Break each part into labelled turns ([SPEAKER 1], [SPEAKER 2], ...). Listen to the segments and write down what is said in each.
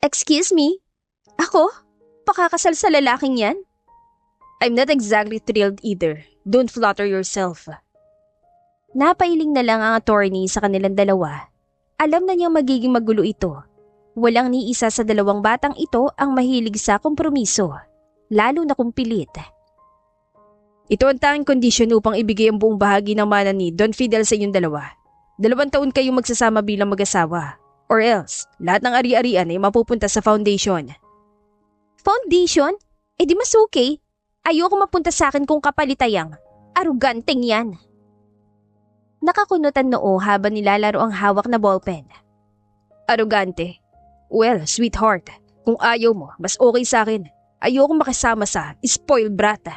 [SPEAKER 1] Excuse me? Ako? Pakakasal sa lalaking yan?
[SPEAKER 2] I'm not exactly thrilled either. Don't flatter yourself.
[SPEAKER 1] Napailing na lang ang attorney sa kanilang dalawa. Alam na niyang magiging magulo ito. Walang ni isa sa dalawang batang ito ang mahilig sa kompromiso, lalo na kung pilit.
[SPEAKER 2] Ito ang tanging kondisyon upang ibigay ang buong bahagi ng mana ni Don Fidel sa inyong dalawa. 2 taon kayong magsasama bilang mag-asawa. Or else, lahat ng ari-arian ay mapupunta sa foundation.
[SPEAKER 1] Foundation? Eh di mas okay. Ayoko mapunta sa akin kung kapalitayang. Aruganteng yan. Nakakunutan noo habang nilalaro ang hawak na ballpen.
[SPEAKER 2] Arugante? Well, sweetheart, kung ayaw mo, mas okay sa akin. Ayoko makisama sa spoiled brat.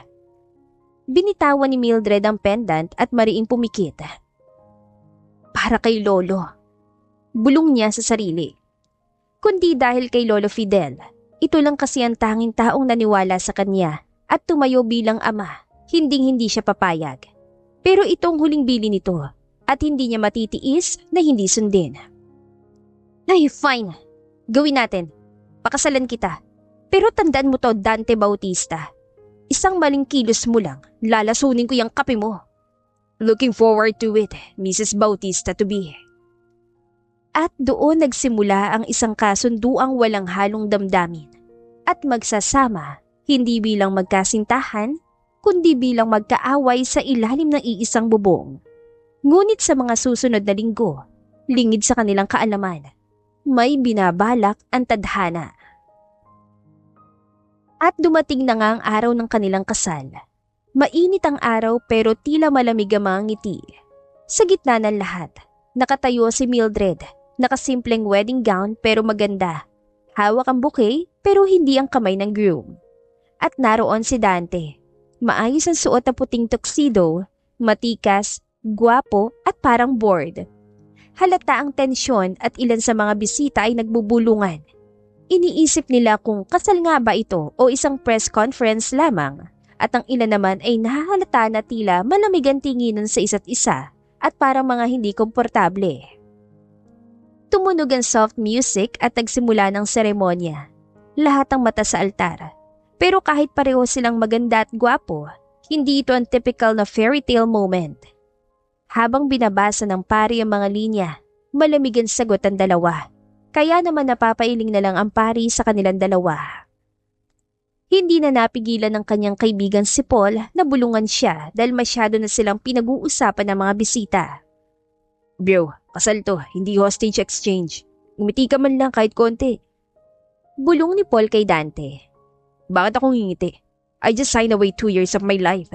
[SPEAKER 1] Binitawan ni Mildred ang pendant at mariing pumikit. Para kay Lolo. Bulong niya sa sarili. Kundi dahil kay Lolo Fidel, ito lang kasi ang tanging taong naniwala sa kanya at tumayo bilang ama, hinding-hindi siya papayag. Pero itong huling bili nito at hindi niya matitiis na hindi sundin. Ay, fine. Gawin natin. Pakasalan kita. Pero tandaan mo to, Dante Bautista. Isang maling kilos mo lang, lalasunin ko yung kape mo.
[SPEAKER 2] Looking forward to it, Mrs. Bautista to be.
[SPEAKER 1] At doon nagsimula ang isang kasunduang walang halong damdamin. At magsasama, hindi bilang magkasintahan, kundi bilang magkaaway sa ilalim ng iisang bubong. Ngunit sa mga susunod na linggo, lingid sa kanilang kaalaman, may binabalak ang tadhana. At dumating na nga ang araw ng kanilang kasal. Mainit ang araw pero tila malamig ang mga ngiti. Sa gitna ng lahat, nakatayo si Mildred, nakasimpleng wedding gown pero maganda. Hawak ang bouquet pero hindi ang kamay ng groom. At naroon si Dante. Maayos ang suot na puting tuxedo, matikas, gwapo at parang bored. Halata ang tensyon at ilan sa mga bisita ay nagbubulungan. Iniisip nila kung kasal nga ba ito o isang press conference lamang at ang ilan naman ay nahahalata na tila malamig ang tinginan sa isa't isa at parang mga hindi komportable. Tumunog ang soft music at nagsimula ng seremonya. Lahat ang mata sa altar. Pero kahit pareho silang maganda at gwapo, hindi ito ang typical na fairy tale moment. Habang binabasa ng pari ang mga linya, malamig ang sagot ang dalawa. Kaya naman napapailing na lang ang pari sa kanilang dalawa. Hindi na napigilan ng kanyang kaibigan si Paul na bulungan siya dahil masyado na silang pinag-uusapan ng mga bisita.
[SPEAKER 2] Bro, kasal to, hindi hostage exchange. Ngumiti ka man lang kahit konti.
[SPEAKER 1] Bulong ni Paul kay Dante.
[SPEAKER 2] Bakit akong ngingiti? I just signed away 2 years of my life.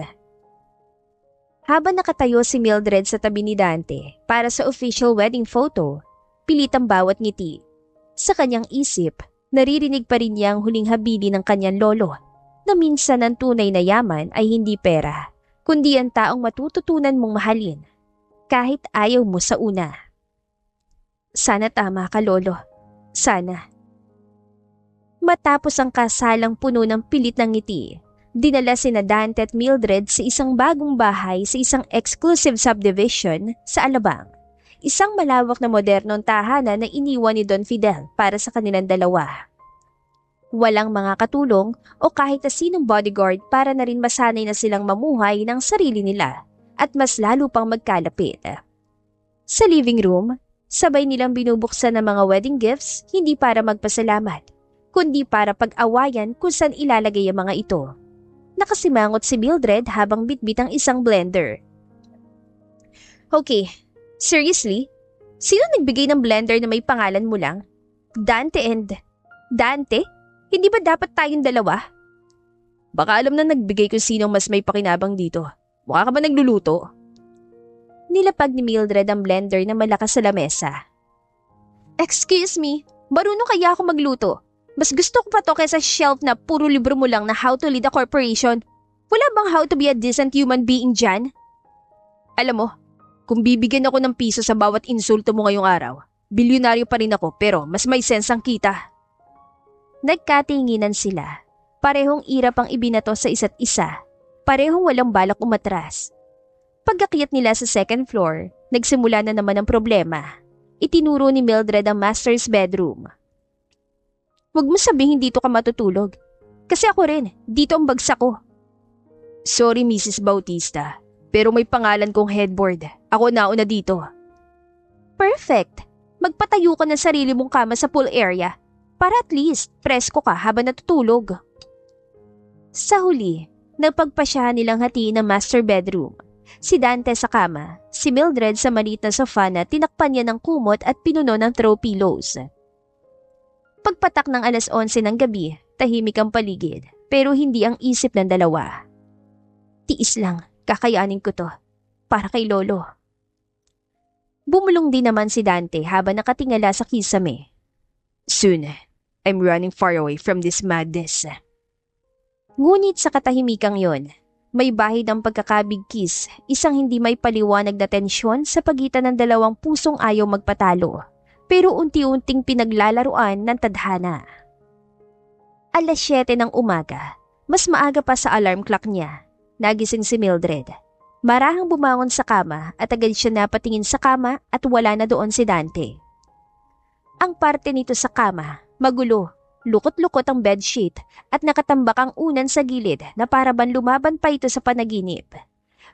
[SPEAKER 1] Habang nakatayo si Mildred sa tabi ni Dante para sa official wedding photo, pilit ang bawat ngiti. Sa kanyang isip, naririnig pa rin niya ang huling habili ng kanyang lolo na minsan ang tunay na yaman ay hindi pera, kundi ang taong matututunan mong mahalin kahit ayaw mo sa una. Sana tama ka, Lolo. Sana. Matapos ang kasalang puno ng pilit ng ngiti, dinala sina Dante at Mildred sa isang bagong bahay sa isang exclusive subdivision sa Alabang. Isang malawak na modernong tahanan na iniwan ni Don Fidel para sa kanilang dalawa. Walang mga katulong o kahit na sinong bodyguard para na rin masanay na silang mamuhay ng sarili nila at mas lalo pang magkalapit. Sa living room, sabay nilang binubuksan ng mga wedding gifts hindi para magpasalamat, kundi para pag-awayan kung saan ilalagay ang mga ito. Nakasimangot si Mildred habang bitbit ang isang blender. Okay. Seriously? Sino nagbigay ng blender na may pangalan mo lang? Dante and... Dante? Hindi ba dapat tayong dalawa?
[SPEAKER 2] Baka alam na nagbigay kung sino mas may pakinabang dito. Mukha ka ba nagluluto?
[SPEAKER 1] Nilapag ni Mildred ang blender na malakas sa lamesa. Excuse me, marunong kaya ako magluto? Mas gusto ko pa to kaysa shelf na puro libro mo lang na how to lead a corporation. Wala bang how to be a decent human being dyan?
[SPEAKER 2] Alam mo, kung bibigyan ako ng piso sa bawat insulto mo ngayong araw, bilyonaryo pa rin ako pero mas may sense ang kita.
[SPEAKER 1] Nagkatinginan sila. Parehong irap ang ibinato sa isa't isa. Parehong walang balak umatras. Pag-akyat nila sa second floor, nagsimula na naman ang problema. Itinuro ni Mildred ang master's bedroom. Huwag mo sabihin dito ka matutulog. Kasi ako rin, dito ang bagsak ko.
[SPEAKER 2] Sorry Mrs. Bautista, pero may pangalan kong headboard. Ako nauna dito.
[SPEAKER 1] Perfect. Magpatayo ka ng sarili mong kama sa pool area para at least presko ka habang natutulog. Sa huli, napagpasyahan nilang hatiin ang master bedroom. Si Dante sa kama, si Mildred sa maliit na sofa na tinakpan niya ng kumot at pinuno ng throw pillows. Pagpatak ng 11:00 ng gabi, tahimik ang paligid pero hindi ang isip ng dalawa. Tiis lang, kakayanin ko to. Para kay Lolo. Bumulong din naman si Dante habang nakatingala sa kisame.
[SPEAKER 2] Soon, I'm running far away from this madness.
[SPEAKER 1] Ngunit sa katahimikang yon, may bahid ang pagkakabigkis, isang hindi may paliwanag na tensyon sa pagitan ng dalawang pusong ayaw magpatalo, pero unti-unting pinaglalaruan ng tadhana. 7:00 ng umaga, mas maaga pa sa alarm clock niya, nagising si Mildred. Marahang bumangon sa kama at agad siya napatingin sa kama at wala na doon si Dante. Ang parte nito sa kama, magulo, lukot-lukot ang bedsheet at nakatambak ang unan sa gilid na para bang lumaban pa ito sa panaginip.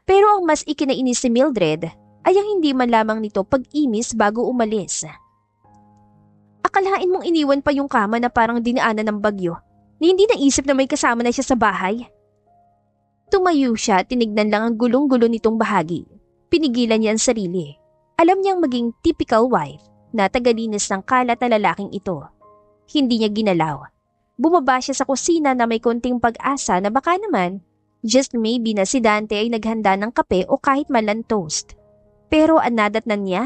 [SPEAKER 1] Pero ang mas ikinainis si Mildred ay ang hindi man lamang nito pag-imis bago umalis. Akalain mong iniwan pa yung kama na parang dinaanan ng bagyo, na hindi naisip na may kasama na siya sa bahay. Tumayo siya at tinignan lang ang gulong-gulo nitong bahagi. Pinigilan niya ang sarili. Alam niyang maging typical wife na tagalinis ng kalat na lalaking ito. Hindi niya ginalaw. Bumaba siya sa kusina na may konting pag-asa na baka naman, just maybe na si Dante ay naghanda ng kape o kahit man lang toast. Pero anadatnan niya?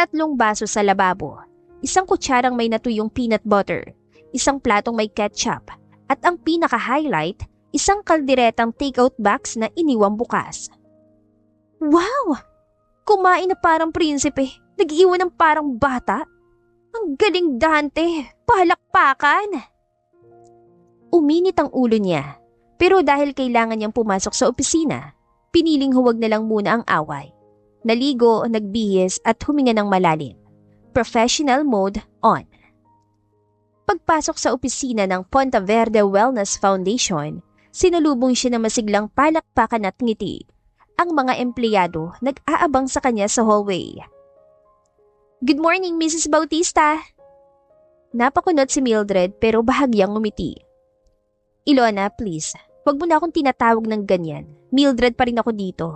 [SPEAKER 1] 3 baso sa lababo, 1 kutsarang may natuyong peanut butter, 1 platong may ketchup, at ang pinaka-highlight, 1 kalderetang take-out box na iniwang bukas. Wow! Kumain na parang prinsipe, nag-iwan ng parang bata. Ang galing, Dante! Palakpakan! Uminit ang ulo niya, pero dahil kailangan niyang pumasok sa opisina, piniling huwag na lang muna ang away. Naligo, nagbihis at huminga ng malalim. Professional mode on. Pagpasok sa opisina ng Ponte Verde Wellness Foundation, sinalubong siya ng masiglang palakpakan at ngiti. Ang mga empleyado nag-aabang sa kanya sa hallway. Good morning, Mrs. Bautista. Napakunot si Mildred pero bahagyang ngumiti. Ilona, please, wag mo na akong tinatawag ng ganyan. Mildred pa rin ako dito.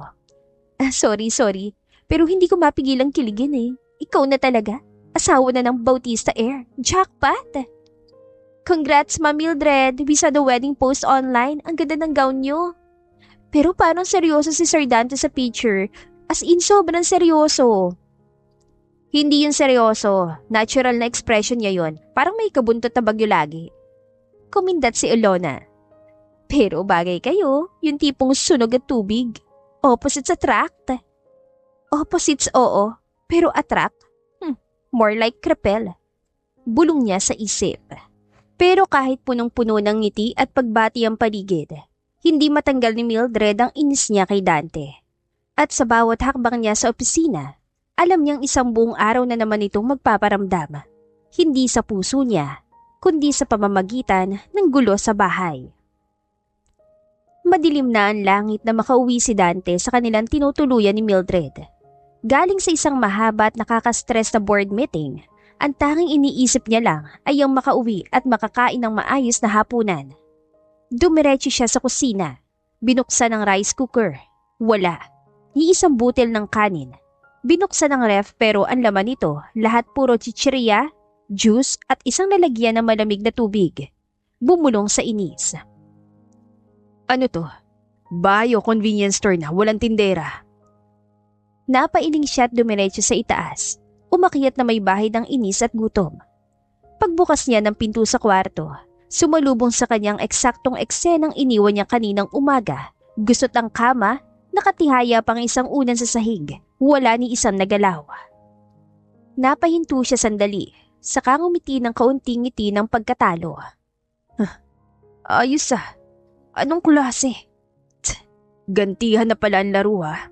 [SPEAKER 1] Sorry, pero hindi ko mapigilang kiligin eh. Ikaw na talaga. Asawa na ng Bautista Air. Jackpot! Congrats, Ma Mildred. We saw the wedding post online. Ang ganda ng gown niyo. Pero parang seryoso si Sir Dante sa picture. As in, sobrang seryoso. Hindi yun seryoso. Natural na expression niya yun. Parang may kabuntot na bagyo lagi. Kumindat si Ilona. Pero bagay kayo. Yung tipong sunog at tubig. Opposites attract. Opposites oo. Pero attract? More like krepel. Bulong niya sa isip. Pero kahit punong-puno ng ngiti at pagbati ang paligid, hindi matanggal ni Mildred ang inis niya kay Dante. At sa bawat hakbang niya sa opisina, alam niyang isang buong araw na naman itong magpaparamdam. Hindi sa puso niya, kundi sa pamamagitan ng gulo sa bahay. Madilim na ang langit na makauwi si Dante sa kanilang tinutuluyan ni Mildred. Galing sa isang mahaba at nakaka-stress na board meeting, ang tanging iniisip niya lang ay ang makauwi at makakain ng maayos na hapunan. Dumiretso siya sa kusina. Binuksan ang rice cooker. Wala. Ni isang butil ng kanin. Binuksan ang ref pero ang laman nito lahat puro chichirya, juice at isang lalagyan ng malamig na tubig. Bumulong sa inis.
[SPEAKER 2] Ano to? Bayo convenience store na walang tindera.
[SPEAKER 1] Napailing siya at dumiretso sa itaas. Umakyat na may bahid ng inis at gutom. Pagbukas niya ng pinto sa kwarto, sumalubong sa kanyang eksaktong eksenang iniwan niya kaninang umaga. Gusot ang kama, nakatihaya pang isang unan sa sahig. Wala ni isang nagalaw. Napahinto siya sandali, saka ngumiti ng kaunting ngiti ng pagkatalo.
[SPEAKER 2] Ayos ah. Anong klase? Gantihan na pala ang laro ah.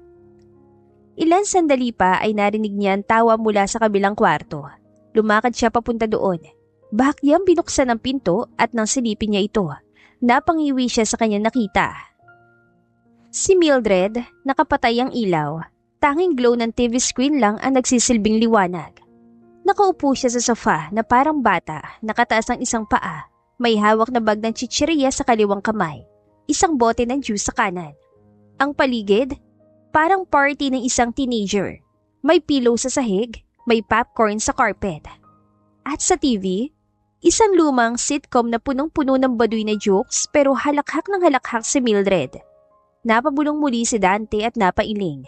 [SPEAKER 1] Ilan sandali pa ay narinig niya ang tawa mula sa kabilang kwarto. Lumakad siya papunta doon. Bahagyang binuksan ang pinto at nang silipin niya ito, napangiwi siya sa kanyang nakita. Si Mildred, nakapatay ang ilaw. Tanging glow ng TV screen lang ang nagsisilbing liwanag. Nakaupo siya sa sofa na parang bata, nakataas ang isang paa, may hawak na bag ng chichirya sa kaliwang kamay, isang bote ng juice sa kanan. Ang paligid, parang party ng isang teenager. May pillow sa sahig, may popcorn sa carpet. At sa TV, isang lumang sitcom na punong-puno ng baduy na jokes pero halakhak ng halakhak si Mildred. Napabulong muli si Dante at napailing.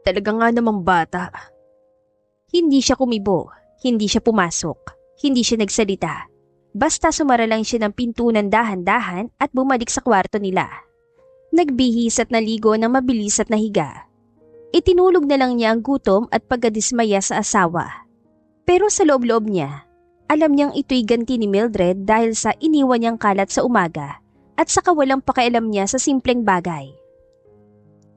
[SPEAKER 2] Talaga nga namang bata.
[SPEAKER 1] Hindi siya kumibo, hindi siya pumasok, hindi siya nagsalita. Basta sumara lang siya ng pinto ng dahan-dahan at bumalik sa kwarto nila. Nagbihis at naligo ng mabilis at nahiga. Itinulog na lang niya ang gutom at pagkadismaya sa asawa. Pero sa loob-loob niya, alam niyang ito'y ganti ni Mildred dahil sa iniwan niyang kalat sa umaga at sa kawalang pakialam niya sa simpleng bagay.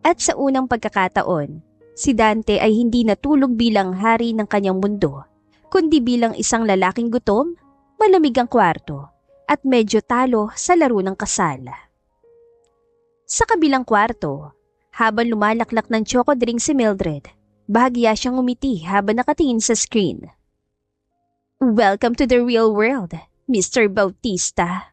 [SPEAKER 1] At sa unang pagkakataon, si Dante ay hindi natulog bilang hari ng kanyang mundo, kundi bilang isang lalaking gutom, malamig ang kwarto, at medyo talo sa laro ng kasal. Sa kabilang kwarto, habang lumalaklak ng choco drink si Mildred, bahagya siyang umiti habang nakatingin sa screen. Welcome to the real world, Mr. Bautista.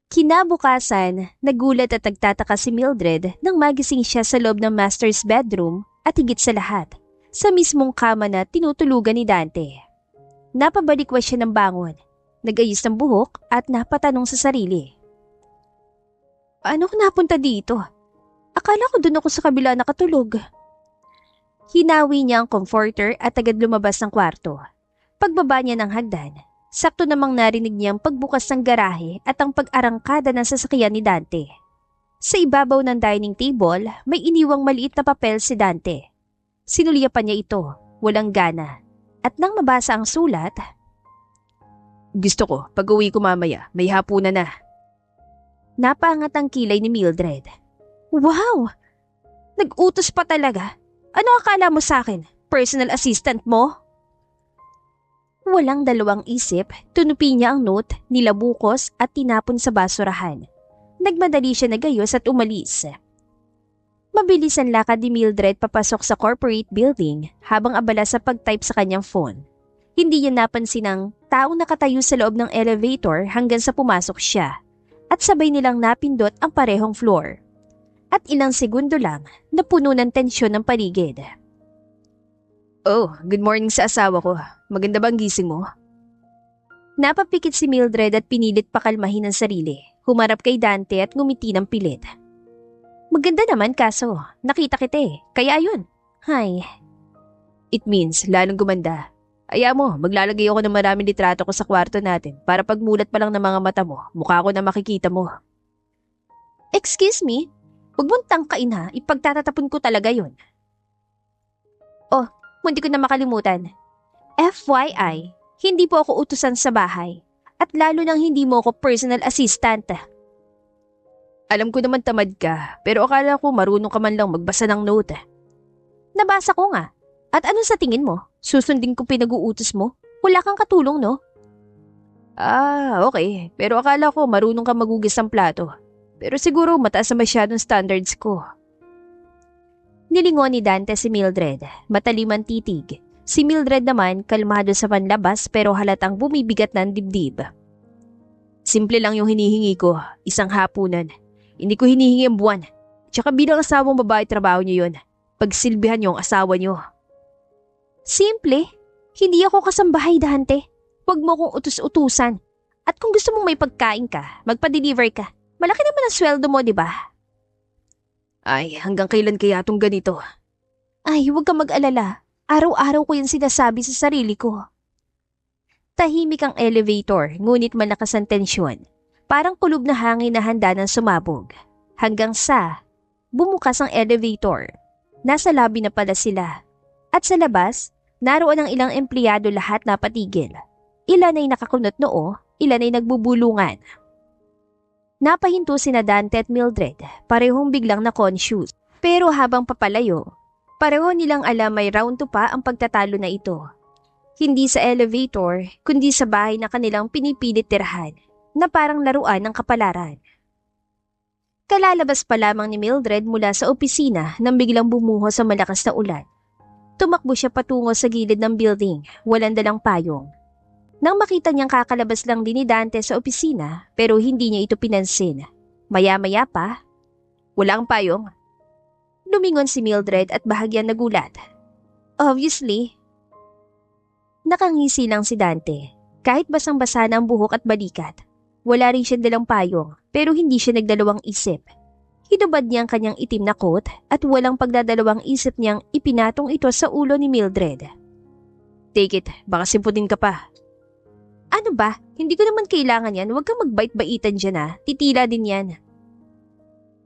[SPEAKER 1] Kinabukasan, nagulat at nagtataka si Mildred nang magising siya sa loob ng master's bedroom at higit sa lahat, sa mismong kama na tinutulugan ni Dante. Napabalikwas siya ng bangon, nag-ayos ng buhok at napatanong sa sarili. Paano ko napunta dito? Akala ko doon ako sa kabila nakatulog. Hinawi niya ang comforter at agad lumabas ng kwarto. Pagbaba niya ng hagdan, sakto namang narinig niya ang pagbukas ng garahe at ang pag-arangkada ng sasakyan ni Dante. Sa ibabaw ng dining table, may iniwang maliit na papel si Dante. Sinulyapan niya ito, walang gana. At nang mabasa ang sulat,
[SPEAKER 2] Gusto ko, pag-uwi ko mamaya, may hapunan na.
[SPEAKER 1] Napaangat ang kilay ni Mildred. Wow! Nag-utos pa talaga. Ano akala mo sa akin? Personal assistant mo? Walang dalawang isip, tunupi niya ang note, nilabukos at tinapon sa basurahan. Nagmadali siya nagayos at umalis. Mabilis ang lakad ni Mildred papasok sa corporate building habang abala sa pag-type sa kanyang phone. Hindi niya napansin ang taong nakatayo sa loob ng elevator hanggang sa pumasok siya at sabay nilang napindot ang parehong floor. At ilang segundo lang, napuno ng tensyon ng paligid.
[SPEAKER 2] Oh, good morning sa asawa ko. Maganda bang gising mo?
[SPEAKER 1] Napapikit si Mildred at pinilit pakalmahin ang sarili. Humarap kay Dante at ngumiti ng pilit. Maganda naman kaso, nakita kita kaya ayun. Hi.
[SPEAKER 2] It means lalong gumanda. Aya mo, maglalagay ako ng maraming litrato ko sa kwarto natin para pagmulat pa lang ng mga mata mo, mukha ko na makikita mo.
[SPEAKER 1] Excuse me? Huwag mong tangkain ha, ipagtatatapon ko talaga yun. Oh, hindi ko na makalimutan. FYI, hindi po ako utusan sa bahay. At lalo nang hindi mo ako personal assistant.
[SPEAKER 2] Alam ko naman tamad ka, pero akala ko marunong ka man lang magbasa ng note.
[SPEAKER 1] Nabasa ko nga. At ano sa tingin mo? Susundin ko pinag-uutos mo? Wala kang katulong, no?
[SPEAKER 2] Ah, okay. Pero akala ko marunong ka magugis ng plato. Pero siguro mataas na masyadong standards ko.
[SPEAKER 1] Nilingon ni Dante si Mildred, mataliman titig. Si Mildred naman kalmado sa panlabas pero halatang bumibigat ng dibdib.
[SPEAKER 2] Simple lang yung hinihingi ko, isang hapunan. Hindi ko hinihingi ang buwan. Tsaka bilang asawang babae trabaho niyo yun. Pagsilbihan niyo ang asawa niyo.
[SPEAKER 1] Simple? Hindi ako kasambahay, Dante. Huwag mo kong utus-utusan. At kung gusto mong may pagkain ka, magpa-deliver ka. Malaki naman ang sweldo mo, di ba?
[SPEAKER 2] Ay, hanggang kailan kaya itong ganito?
[SPEAKER 1] Ay, huwag kang mag-alala. Araw-araw ko yung sinasabi sa sarili ko. Tahimik ang elevator, ngunit malakas ang tensyon. Parang kulob na hangin na handa ng sumabog. Hanggang sa, bumukas ang elevator. Nasa lobby na pala sila. At sa labas, naroon ang ilang empleyado lahat na patigil. Ilan ay nakakunot noo, ilan ay nagbubulungan. Napahinto sina Dante at Mildred, parehong biglang na-conscious. Pero habang papalayo, pareho nilang alam may round 2 pa ang pagtatalo na ito. Hindi sa elevator, kundi sa bahay na kanilang pinipilit tirahan na parang laruan ng kapalaran. Kalalabas pa lamang ni Mildred mula sa opisina nang biglang bumuhos sa malakas na ulan. Tumakbo siya patungo sa gilid ng building, walang dalang payong. Nang makita niyang kakalabas lang din ni Dante sa opisina pero hindi niya ito pinansin. Maya-maya pa, wala ang payong. Lumingon si Mildred at bahagyang nagulat. Obviously. Nakangisi lang si Dante. Kahit basang-basa na ang buhok at balikat. Wala rin siyang dalang payong pero hindi siya nagdalawang isip. Hinubad niya ang kanyang itim na coat at walang pagdadalawang isip niyang ipinatong ito sa ulo ni Mildred. Take it, baka simputin ka pa. Ano ba? Hindi ko naman kailangan yan. Huwag kang magbait-baitan dyan ha. Titila din yan.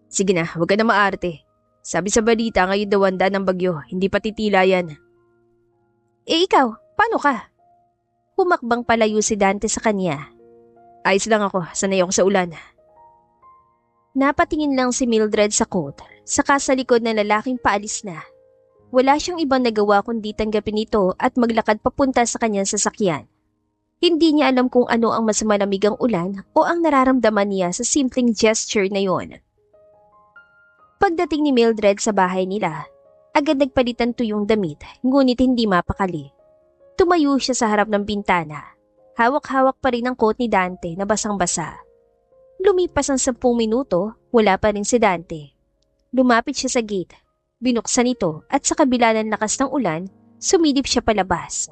[SPEAKER 1] Sige na, huwag ka na maarte. Sabi sa balita ngayon daw handa ng bagyo. Hindi pa titila yan. Eh ikaw, paano ka? Humakbang palayo si Dante sa kanya. Ayos lang ako, sanay ako sa ulan. Napatingin lang si Mildred sa coat, saka sa likod ng lalaking paalis na. Wala siyang ibang nagawa kundi tanggapin ito at maglakad papunta sa kanyang sasakyan. Hindi niya alam kung ano ang mas malamig ang ulan o ang nararamdaman niya sa simpleng gesture na yon. Pagdating ni Mildred sa bahay nila, agad nagpalitan tuyong damit ngunit hindi mapakali. Tumayo siya sa harap ng bintana. Hawak-hawak pa rin ang coat ni Dante na basang-basa. Lumipas ang 10 minuto, wala pa rin si Dante. Lumapit siya sa gate, binuksan ito at sa kabila ng lakas ng ulan, sumilip siya palabas.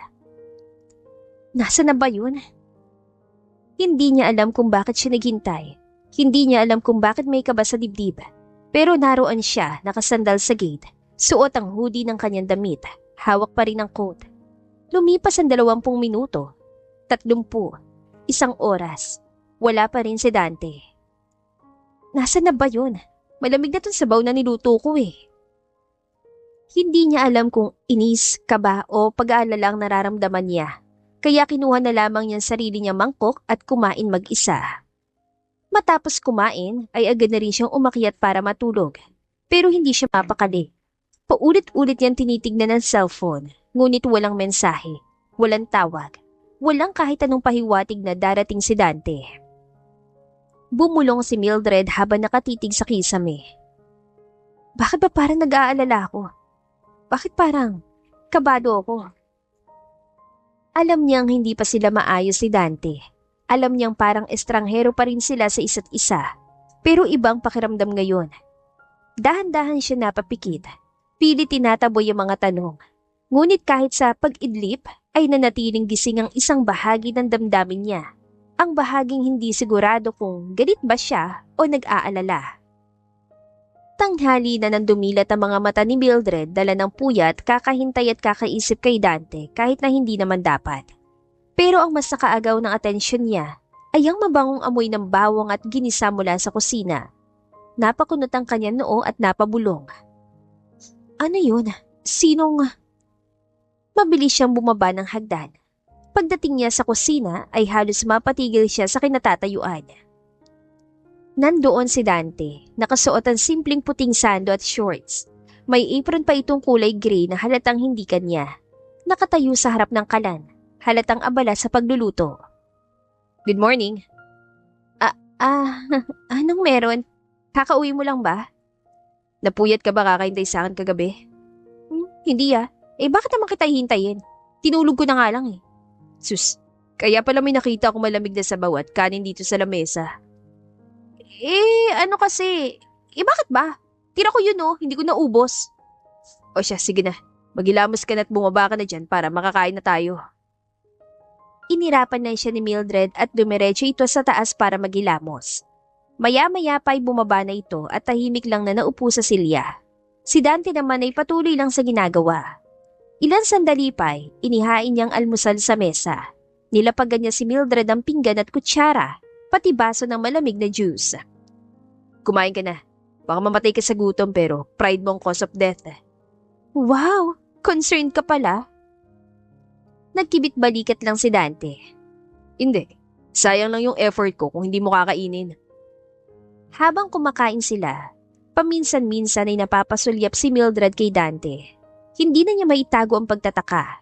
[SPEAKER 1] Nasaan na ba yun? Hindi niya alam kung bakit siya naghintay. Hindi niya alam kung bakit may kaba sa dibdib. Pero naroon siya, nakasandal sa gate, suot ang hoodie ng kanyang damit, hawak pa rin ang coat. Lumipas ang 20 minuto. 30, 1 oras. Wala pa rin si Dante. Nasaan na ba yun? Malamig na tong sabaw na niluto ko eh. Hindi niya alam kung inis, kaba o pag-aalala ang nararamdaman niya. Kaya kinuha na lamang niya sarili niyang mangkok at kumain mag-isa. Matapos kumain ay agad na rin siyang umakyat para matulog. Pero hindi siya mapakali. Paulit-ulit niyang tinitignan ng cellphone, ngunit walang mensahe, walang tawag. Walang kahit anong pahiwatig na darating si Dante. Bumulong si Mildred habang nakatitig sa kisame. Bakit ba parang nag-aalala ako? Bakit parang kabado ako? Alam niyang hindi pa sila maayos ni Dante. Alam niyang parang estranghero pa rin sila sa isa't isa. Pero ibang pakiramdam ngayon. Dahan-dahan siya napapikit. Pilit tinataboy ang mga tanong. Ngunit kahit sa pag-idlip, ay nanatiling gising ang isang bahagi ng damdamin niya. Ang bahaging hindi sigurado kung galit ba siya o nag-aalala. Tanghali na nang dumilat ang mga mata ni Mildred dala ng puyat, kakahintay at kakaisip kay Dante kahit na hindi naman dapat. Pero ang mas nakaagaw ng atensyon niya ay ang mabangong amoy ng bawang at ginisa mula sa kusina. Napakunot ang kanyang noo at napabulong. Ano yun? Sinong... Mabilis siyang bumaba ng hagdan. Pagdating niya sa kusina ay halos mapatigil siya sa kinatatayuan. Nandoon si Dante, nakasuot ang simpleng puting sando at shorts. May apron pa itong kulay gray na halatang hindi kanya. Nakatayo sa harap ng kalan, halatang abala sa pagluluto. Good morning. Anong meron? Kakauwi mo lang ba? Napuyat ka ba kakaintay sa akin kagabi? Hindi ah. Bakit naman kita hihintayin? Tinulog ko na nga lang eh. Sus, kaya pala may nakita akong malamig na sabaw at kanin dito sa lamesa. Ano kasi? Bakit ba? Tira ko yun oh, hindi ko naubos. O siya, sige na. Magilamos ka na at bumaba ka na dyan para makakain na tayo. Inirapan na siya ni Mildred at dumiretso ito sa taas para magilamos. Maya-maya pa ay bumaba na ito at tahimik lang na naupo sa silya. Si Dante naman ay patuloy lang sa ginagawa. Ilang sandali pa ay inihain niyang almusal sa mesa. Nilapagan niya si Mildred ang pinggan at kutsara, pati baso ng malamig na juice. Kumain ka na. Baka mamatay ka sa gutom pero pride mo ang cause of death. Wow! Concerned ka pala? Nagkibit balikat lang si Dante. Hindi. Sayang lang yung effort ko kung hindi mo kakainin. Habang kumakain sila, paminsan-minsan ay napapasulyap si Mildred kay Dante. Hindi na niya maitago ang pagtataka.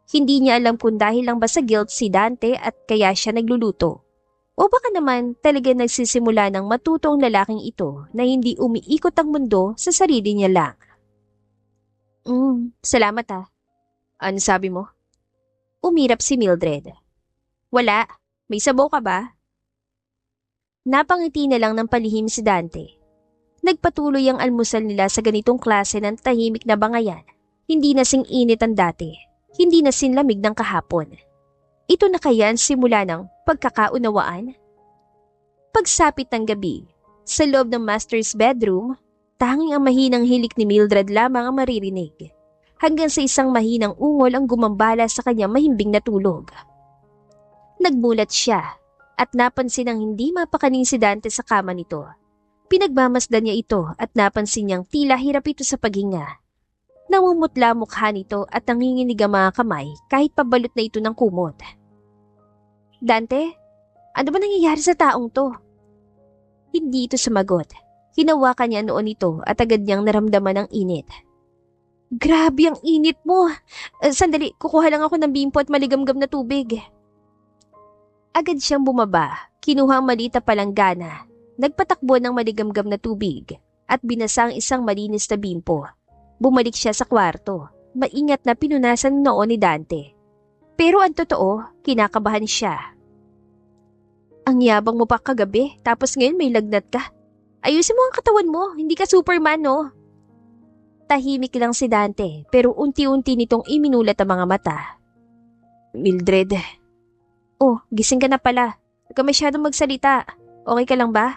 [SPEAKER 1] Hindi niya alam kung dahil lang ba sa guilt si Dante at kaya siya nagluluto. O baka naman talaga nagsisimula ng matuto ang lalaking ito na hindi umiikot ang mundo sa sarili niya lang. Salamat ah.
[SPEAKER 2] Ano sabi mo?
[SPEAKER 1] Umirap si Mildred. Wala. May sabaw ka ba? Napangiti na lang ng palihim si Dante. Nagpatuloy ang almusal nila sa ganitong klase ng tahimik na bangayan. Hindi na sing init ang dati. Hindi na sinlamig ng kahapon. Ito na kaya ang simula ng pagkakaunawaan? Pagsapit ng gabi, sa loob ng master's bedroom, tanging ang mahinang hilik ni Mildred lamang ang maririnig. Hanggang sa isang mahinang ungol ang gumambala sa kanyang mahimbing na tulog. Nagmulat siya at napansin ang hindi mapakaning si Dante sa kama nito. Pinagmamasdan niya ito at napansin niyang tila hirap ito sa paghinga. Namumutla mukha nito at nanginginig ang mga kamay kahit pabalot na ito ng kumot. Dante, ano ba nangyayari sa taong to? Hindi ito sumagot. Hinawakan niya noon ito at agad niyang naramdaman ang init. Grabe ang init mo. Sandali, kukuha lang ako ng bimpo at maligamgam na tubig. Agad siyang bumaba, kinuha ang maliit na palanggana, nagpatakbo ng maligamgam na tubig at binasa ang isang malinis na bimpo. Bumalik siya sa kwarto, maingat na pinunasan noon ni Dante. Pero ang totoo, kinakabahan siya. Ang yabang mo pa kagabi, tapos ngayon may lagnat ka. Ayusin mo ang katawan mo, hindi ka Superman, no? Tahimik lang si Dante, pero unti-unti nitong iminulat ang mga mata. Mildred. Oh, gising ka na pala. Huwag ka masyadong magsalita. Okay ka lang ba?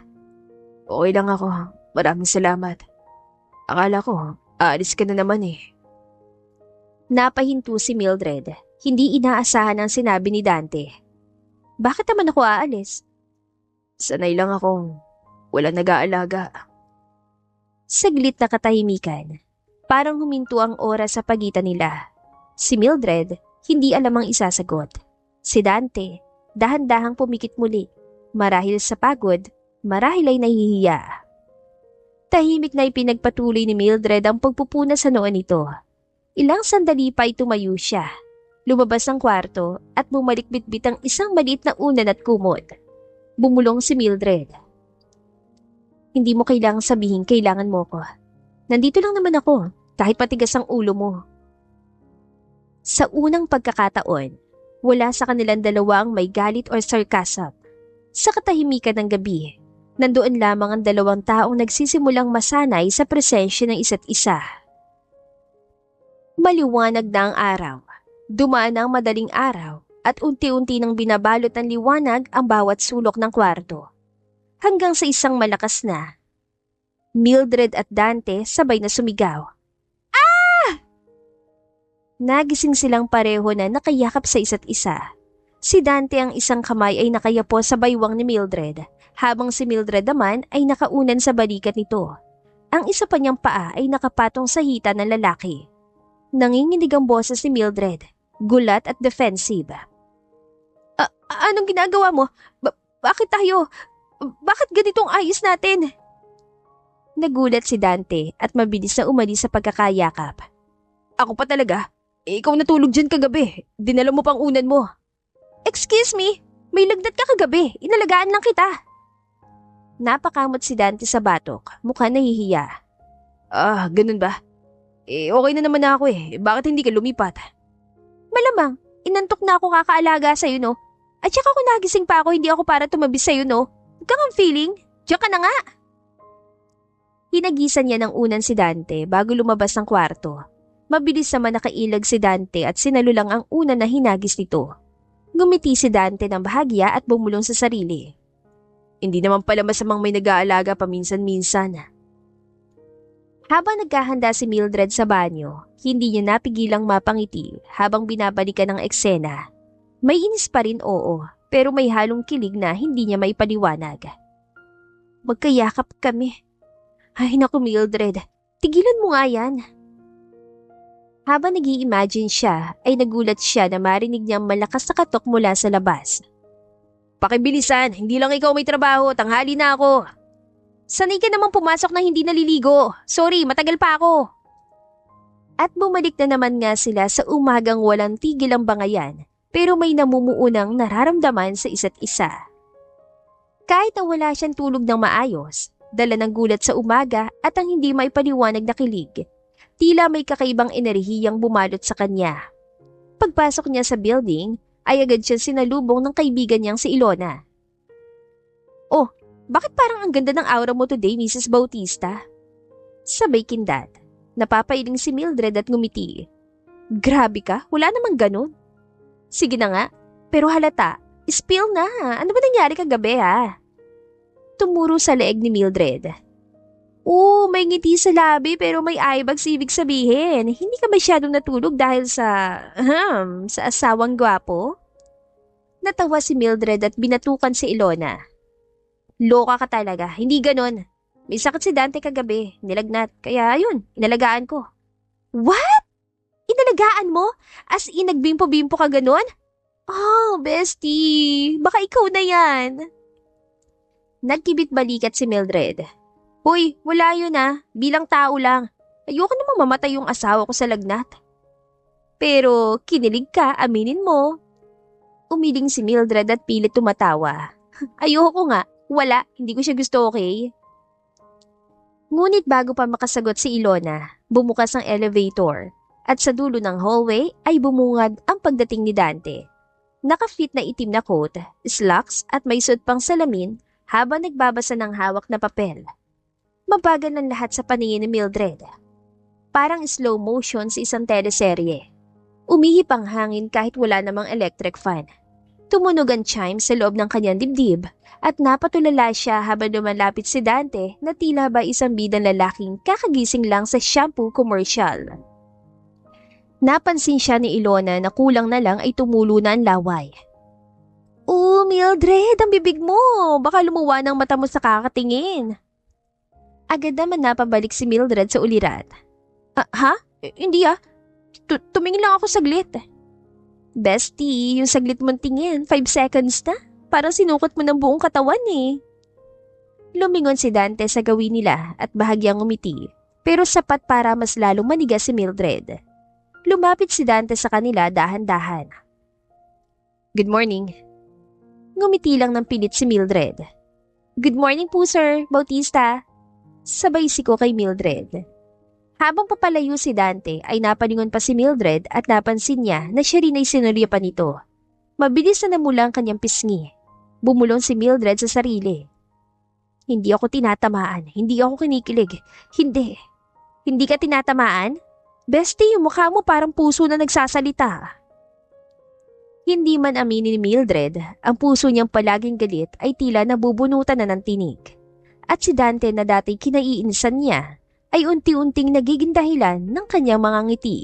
[SPEAKER 2] Okay lang ako. Maraming salamat. Akala ko, aalis ka na naman eh.
[SPEAKER 1] Napahinto si Mildred. Hindi inaasahan ang sinabi ni Dante. Bakit naman ako aalis?
[SPEAKER 2] Sanay lang akong walang nag-aalaga.
[SPEAKER 1] Saglit na katahimikan. Parang huminto ang oras sa pagitan nila. Si Mildred, hindi alam ang isasagot. Si Dante, dahan-dahang pumikit muli. Marahil sa pagod, marahil ay nahihiya. Tahimik na ipinagpatuloy ni Mildred ang pagpupuna sa noon nito. Ilang sandali pa ay tumayo siya. Lumabas ng kwarto at bumalik bitbit ang isang maliit na unan at kumot. Bumulong si Mildred. Hindi mo kailangang sabihin kailangan mo ko. Nandito lang naman ako, kahit patigas ang ulo mo. Sa unang pagkakataon, wala sa kanilang dalawang may galit o sarcasm. Sa katahimikan ng gabi, nandoon lamang ang dalawang taong nagsisimulang masanay sa presensya ng isa't isa. Maliwanag na ang araw. Dumaan ang madaling araw at unti-unti nang binabalot ng liwanag ang bawat sulok ng kwarto. Hanggang sa isang malakas na, Mildred at Dante sabay na sumigaw. Ah! Nagising silang pareho na nakayakap sa isa't isa. Si Dante ang isang kamay ay nakayapo sa baywang ni Mildred, habang si Mildred naman ay nakaunan sa balikat nito. Ang isa pa niyang paa ay nakapatong sa hita ng lalaki. Nanginginig ang boses ni Mildred, gulat at defensive. Anong ginagawa mo? Bakit tayo? Bakit ganitong ayos natin? Nagulat si Dante at mabilis na umalis sa pagkakayakap.
[SPEAKER 2] Ako pa talaga? Ikaw natulog dyan kagabi. Dinala mo pang unan mo.
[SPEAKER 1] Excuse me? May lagnat ka kagabi. Inalagaan lang kita. Napakamot si Dante sa batok. Mukha nahihiya.
[SPEAKER 2] Ganun ba? Okay na naman ako eh. Bakit hindi ka lumipat?
[SPEAKER 1] Malamang, inantok na ako kakaalaga sa'yo, no? At saka kung nagising pa ako, hindi ako para tumabi sa'yo, no? Huwag kang ang feeling. Diyan ka na nga. Hinagisan niya ng unan si Dante bago lumabas ng kwarto. Mabilis naman nakailag si Dante at sinalulang ang unan na hinagis nito. Ngumiti si Dante ng bahagya at bumulong sa sarili.
[SPEAKER 2] Hindi naman pala masamang may nag-aalaga paminsan-minsan.
[SPEAKER 1] Habang naghahanda si Mildred sa banyo, hindi niya napigilang mapangiti habang binabalikan ng eksena. May inis pa rin, oo, pero may halong kilig na hindi niya maipaliwanag. Magkayakap kami. Ay naku Mildred, tigilan mo nga yan. Habang nag-i-imagine siya, ay nagulat siya na marinig niyang malakas na katok mula sa labas.
[SPEAKER 2] Pakibilisan, hindi lang ikaw may trabaho, tanghali na ako.
[SPEAKER 1] Sanay ka namang pumasok na hindi naliligo. Sorry, matagal pa ako. At bumalik na naman nga sila sa umagang walang tigil ang bangayan, pero may namumuunang nararamdaman sa isa't isa. Kahit na wala siyang tulog ng maayos, dala ng gulat sa umaga at ang hindi maipaliwanag na kilig, tila may kakaibang enerhiyang bumalot sa kanya. Pagpasok niya sa building, ay agad siya sinalubong ng kaibigan niyang si Ilona. "Oh, bakit parang ang ganda ng aura mo today, Mrs. Bautista?" Sabay kindat. Napapailing si Mildred at ngumiti. "Grabe ka, wala namang ganun." "Sige na nga, pero halata, spill na. Ano ba nangyari kagabi ha?" Tumuro sa leeg ni Mildred. "Oo, may ngiti sa labi pero may eyebags, ibig sabihin. Hindi ka masyadong natulog dahil sa asawang gwapo?" Natawa si Mildred at binatukan si Ilona. "Loka ka talaga, hindi ganon. May sakit si Dante kagabi, nilagnat, kaya ayun, inalagaan ko." "What? Inalagaan mo? As in nagbimpo-bimpo ka ganon?" "Oh, bestie, baka ikaw na yan." Nagkibit balikat si Mildred. "Hoy, wala yun bilang tao lang. Ayoko namang mamatay yung asawa ko sa lagnat." "Pero kinilig ka, aminin mo." Umiling si Mildred at pilit tumatawa. "Ayoko nga, wala, hindi ko siya gusto, okay?" Ngunit bago pa makasagot si Ilona, bumukas ang elevator at sa dulo ng hallway ay bumungad ang pagdating ni Dante. Nakafit na itim na coat, slacks at may suot pang salamin habang nagbabasa ng hawak na papel. Mabagal ang lahat sa paningin ni Mildred. Parang slow motion sa isang teleserye. Umihip ang hangin kahit wala namang electric fan. Tumunog ang chime sa loob ng kanyang dibdib at napatulala siya habang lumalapit si Dante na tila ba isang bidang lalaking kakagising lang sa shampoo commercial. Napansin siya ni Ilona na kulang na lang ay tumulo na ang laway. "Oh, Mildred, ang bibig mo! Baka lumuwa ng mata mo sa kakatingin." Agad naman napabalik si Mildred sa ulirat. Ha? Hindi tumingin lang ako saglit." "Bestie, yung saglit mong tingin, 5 seconds na. Parang sinukot mo ng buong katawan eh." Lumingon si Dante sa gawin nila at bahagyang umiti, pero sapat para mas lalong manigas si Mildred. Lumapit si Dante sa kanila dahan-dahan. "Good morning." Ngumiti lang ng pilit si Mildred. "Good morning po, Sir Bautista." Sabay siko kay Mildred. Habang papalayo si Dante ay napalingon pa si Mildred at napansin niya na siya rin ay sinulya pa nito. Mabilis na namula ang kanyang pisngi. Bumulong si Mildred sa sarili. "Hindi ako tinatamaan, hindi ako kinikilig. Hindi. Hindi ka tinatamaan? Bestie, yung mukha mo parang puso na nagsasalita." Hindi man aminin ni Mildred, ang puso niyang palaging galit ay tila nabubunutan na ng tinig. At si Dante na dati kinaiinisan niya ay unti-unting nagiging dahilan ng kanyang mga ngiti.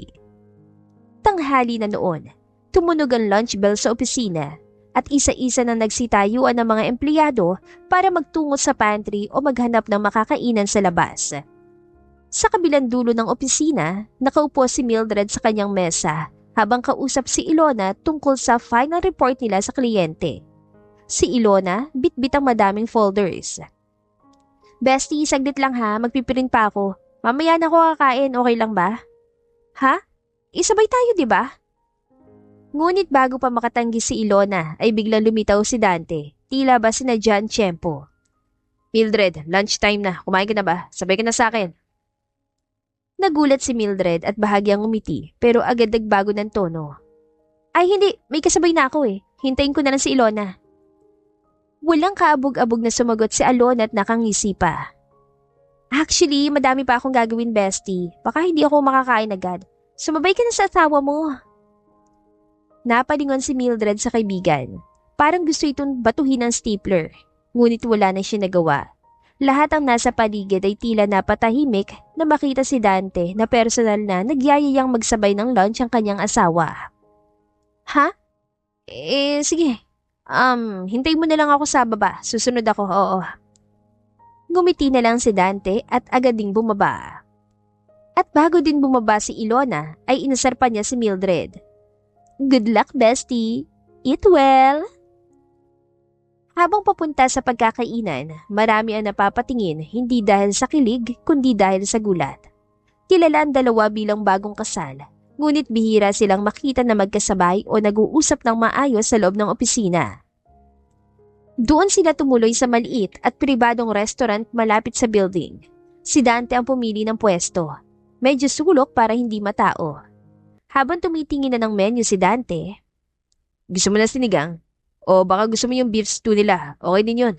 [SPEAKER 1] Tanghali na noon, tumunog ang lunch bell sa opisina at isa-isa na nagsitayuan ng mga empleyado para magtungo sa pantry o maghanap ng makakainan sa labas. Sa kabilang dulo ng opisina, nakaupo si Mildred sa kanyang mesa habang kausap si Ilona tungkol sa final report nila sa kliyente. Si Ilona, bitbit ang madaming folders. "Bestie, saglit lang magpiprint pa ako. Mamaya na ako kakain, okay lang ba?" "Ha? Isabay tayo, di ba?" Ngunit bago pa makatanggi si Ilona ay biglang lumitaw si Dante, tila ba sinadya ang tiyempo. "Mildred, lunchtime na. Kumain ka na ba? Sabay ka na sa akin." Nagulat si Mildred at bahagyang umiti pero agad nagbago ng tono. "Ay hindi, may kasabay na ako eh. Hintayin ko na lang si Ilona." Walang kaabog-abog na sumagot si Alona at nakangisi pa. "Actually, madami pa akong gagawin, bestie. Baka hindi ako makakain agad. Sumabay ka na sa asawa mo." Napalingon si Mildred sa kaibigan. Parang gusto itong batuhin ng stapler. Ngunit wala na siya nagawa. Lahat ang nasa paligid ay tila napatahimik na makita si Dante na personal na nagyayayang magsabay ng lunch ang kanyang asawa. "Ha? Sige. Hintay mo na lang ako sa baba. Susunod ako, oo." Ngumiti na lang si Dante at agad ding bumaba. At bago din bumaba si Ilona, ay inasar pa niya si Mildred. "Good luck, bestie. Eat well." Habang papunta sa pagkakainan, marami ang napapatingin hindi dahil sa kilig kundi dahil sa gulat. Kilala ang dalawa bilang bagong kasal, ngunit bihira silang makita na magkasabay o nag-uusap ng maayos sa loob ng opisina. Doon sila tumuloy sa maliit at pribadong restaurant malapit sa building. Si Dante ang pumili ng pwesto. Medyo sulok para hindi matao. Habang tumitingin na ng menu si Dante, "Gusto mo na sinigang? O baka gusto mo yung beef stew nila, okay din yun."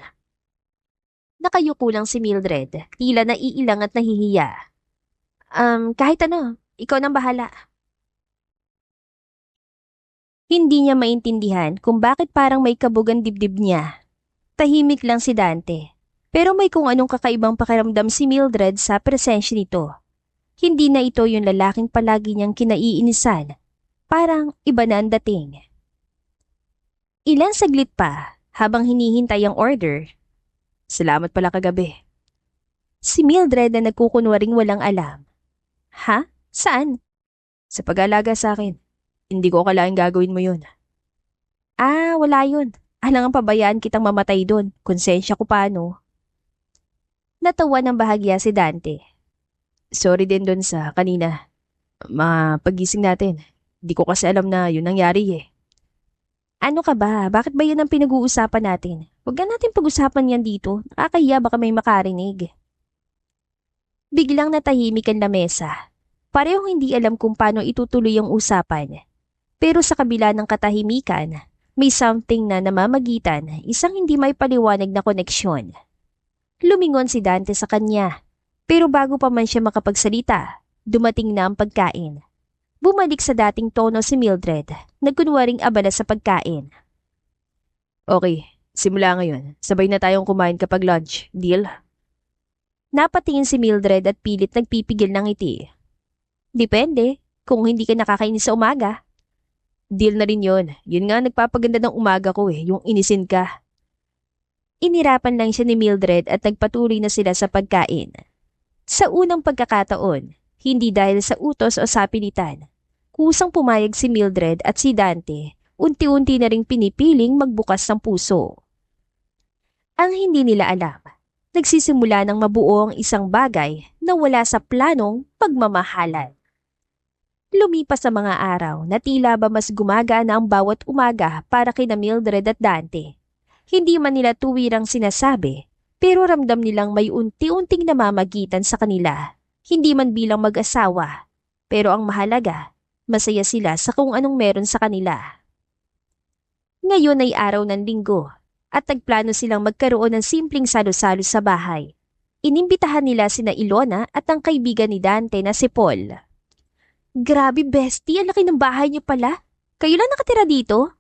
[SPEAKER 1] Nakayuko lang si Mildred, tila naiilang at nahihiya. Kahit ano, ikaw nang bahala." Hindi niya maintindihan kung bakit parang may kabugan dibdib niya. Tahimik lang si Dante, pero may kung anong kakaibang pakiramdam si Mildred sa presensya nito. Hindi na ito yung lalaking palagi niyang kinaiinisan. Parang iba na ang dating. Ilang saglit pa, habang hinihintay ang order. "Salamat pala kagabi." Si Mildred na nagkukunwaring walang alam. "Ha? Saan?" "Sa pag-aalaga sa akin. Hindi ko akalaing gagawin mo yun." Wala yun. Alangang pabayaan kitang mamatay doon. Konsensya ko paano." Natawa ng bahagya si Dante. "Sorry din doon sa kanina. Pagising natin. Di ko kasi alam na yun nangyari eh." "Ano ka ba? Bakit ba yun ang pinag-uusapan natin? Huwag na natin pag-usapan yan dito. Nakakahiya, baka may makarinig." Biglang natahimik ang lamesa. Parehong hindi alam kung paano itutuloy ang usapan. Pero sa kabila ng katahimikan, may something na namamagitan, isang hindi may paliwanag na koneksyon. Lumingon si Dante sa kanya, pero bago pa man siya makapagsalita, dumating na ang pagkain. Bumalik sa dating tono si Mildred, nagkunwaring abala sa pagkain. "Okay, simula ngayon, sabay na tayong kumain kapag lunch, deal?" Napatingin si Mildred at pilit nagpipigil ng ngiti. "Depende, kung hindi ka nakakainis sa umaga." "Deal na rin yun. Yun nga nagpapaganda ng umaga ko yung inisin ka." Inirapan lang siya ni Mildred at nagpatuloy na sila sa pagkain. Sa unang pagkakataon, hindi dahil sa utos o sapilitan, kusang pumayag si Mildred at si Dante, unti-unti na ring pinipiling magbukas ng puso. Ang hindi nila alam, nagsisimula ng mabuo ang isang bagay na wala sa planong pagmamahalan. Lumipas sa mga araw na tila ba mas gumagana ang bawat umaga para kina Mildred at Dante. Hindi man nila tuwirang sinasabi, pero ramdam nilang may unti-unting namamagitan sa kanila. Hindi man bilang mag-asawa, pero ang mahalaga, masaya sila sa kung anong meron sa kanila. Ngayon ay araw ng linggo at nagplano silang magkaroon ng simpleng salo-salo sa bahay. Inimbitahan nila sina Ilona at ang kaibigan ni Dante na si Paul. "Grabe bestie, ang laki ng bahay niyo pala. Kayo lang nakatira dito?"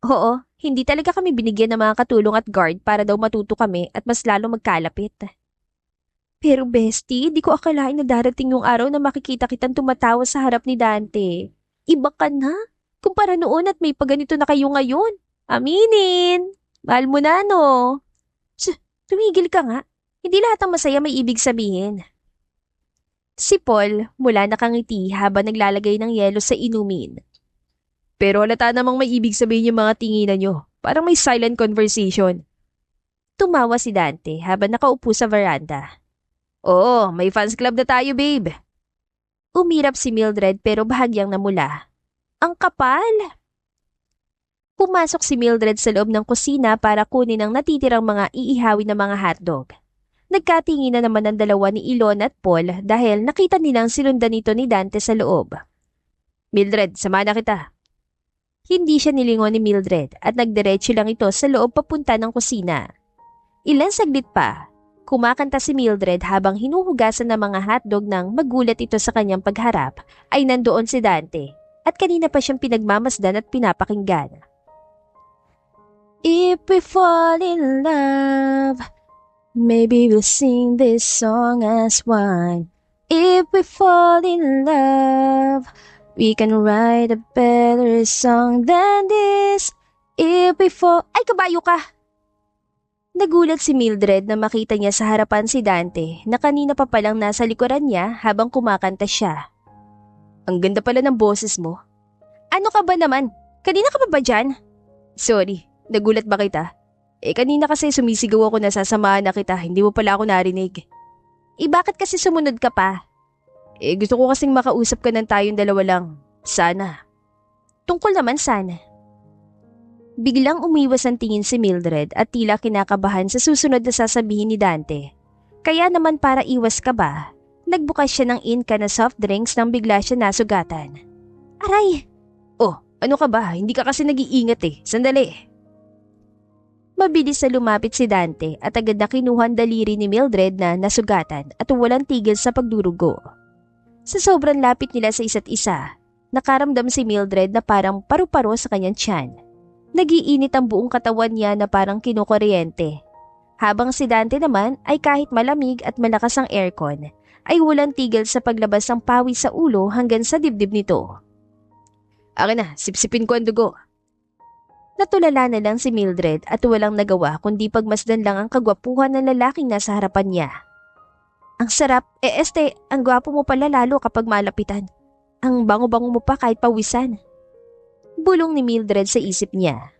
[SPEAKER 1] "Oo, hindi talaga kami binigyan ng mga katulong at guard para daw matuto kami at mas lalo magkalapit." "Pero bestie, di ko akalain na darating yung araw na makikita kitang tumatawa sa harap ni Dante. Iba ka na, kumpara noon at may paganito na kayo ngayon. Aminin, mahal mo na no?" Tumigil ka nga. Hindi lahat ng masaya may ibig sabihin." Si Paul mula nakangiti habang naglalagay ng yelo sa inumin. "Pero halata namang may ibig sabihin yung mga tinginan nyo. Parang may silent conversation." Tumawa si Dante habang nakaupo sa veranda. "Oo, may fans club na tayo, babe." Umirap si Mildred pero bahagyang namula. "Ang kapal!" Pumasok si Mildred sa loob ng kusina para kunin ang natitirang mga iihawin na mga hotdog. Nagkatingin na naman ang dalawa ni Ilona at Paul dahil nakita nilang sinundan nito ni Dante sa loob. "Mildred, sama na kita." Hindi siya nilingon ni Mildred at nagdiretso lang ito sa loob papunta ng kusina. Ilang saglit pa, kumakanta si Mildred habang hinuhugasan ng mga hotdog nang magulat ito sa kanyang pagharap ay nandoon si Dante at kanina pa siyang pinagmamasdan at pinapakinggan. "If we fall in love, maybe we'll sing this song as one. If we fall in love, we can write a better song than this. If we fall..." Ay, kabayo ka! Nagulat si Mildred na makita niya sa harapan si Dante na kanina pa palang nasa likuran niya habang kumakanta siya. "Ang ganda pala ng boses mo." "Ano ka ba naman? Kanina ka pa ba dyan?" "Sorry, nagulat ba kita? Kanina kasi sumisigaw ako na sasamahan na kita, hindi mo pala ako narinig." Bakit kasi sumunod ka pa?"
[SPEAKER 2] Gusto ko kasing makausap ka ng tayong dalawa lang. Sana.
[SPEAKER 1] Tungkol naman sana. Biglang umiwas ang tingin si Mildred at tila kinakabahan sa susunod na sasabihin ni Dante. Kaya naman para iwas ka ba, nagbukas siya ng inka na soft drinks nang bigla siya nasugatan. Aray!
[SPEAKER 2] Oh, ano ka ba? Hindi ka kasi nag-iingat eh. Sandali.
[SPEAKER 1] Mabilis na lumapit si Dante at agad na kinuha ang daliri ni Mildred na nasugatan at walang tigil sa pagdurugo. Sa sobrang lapit nila sa isa't isa, nakaramdam si Mildred na parang paru-paro sa kanyang tiyan. Nagiinit ang buong katawan niya na parang kinukuryente. Habang si Dante naman ay kahit malamig at malakas ang aircon, ay walang tigil sa paglabas ng pawis sa ulo hanggang sa dibdib nito.
[SPEAKER 2] Akin na, sipsipin ko ang dugo.
[SPEAKER 1] Natulala na lang si Mildred at walang nagawa kundi pagmasdan lang ang kagwapuhan ng lalaking nasa harapan niya. Ang sarap, ang gwapo mo pala lalo kapag malapitan. Ang bango-bango mo pa kahit pawisan. Bulong ni Mildred sa isip niya.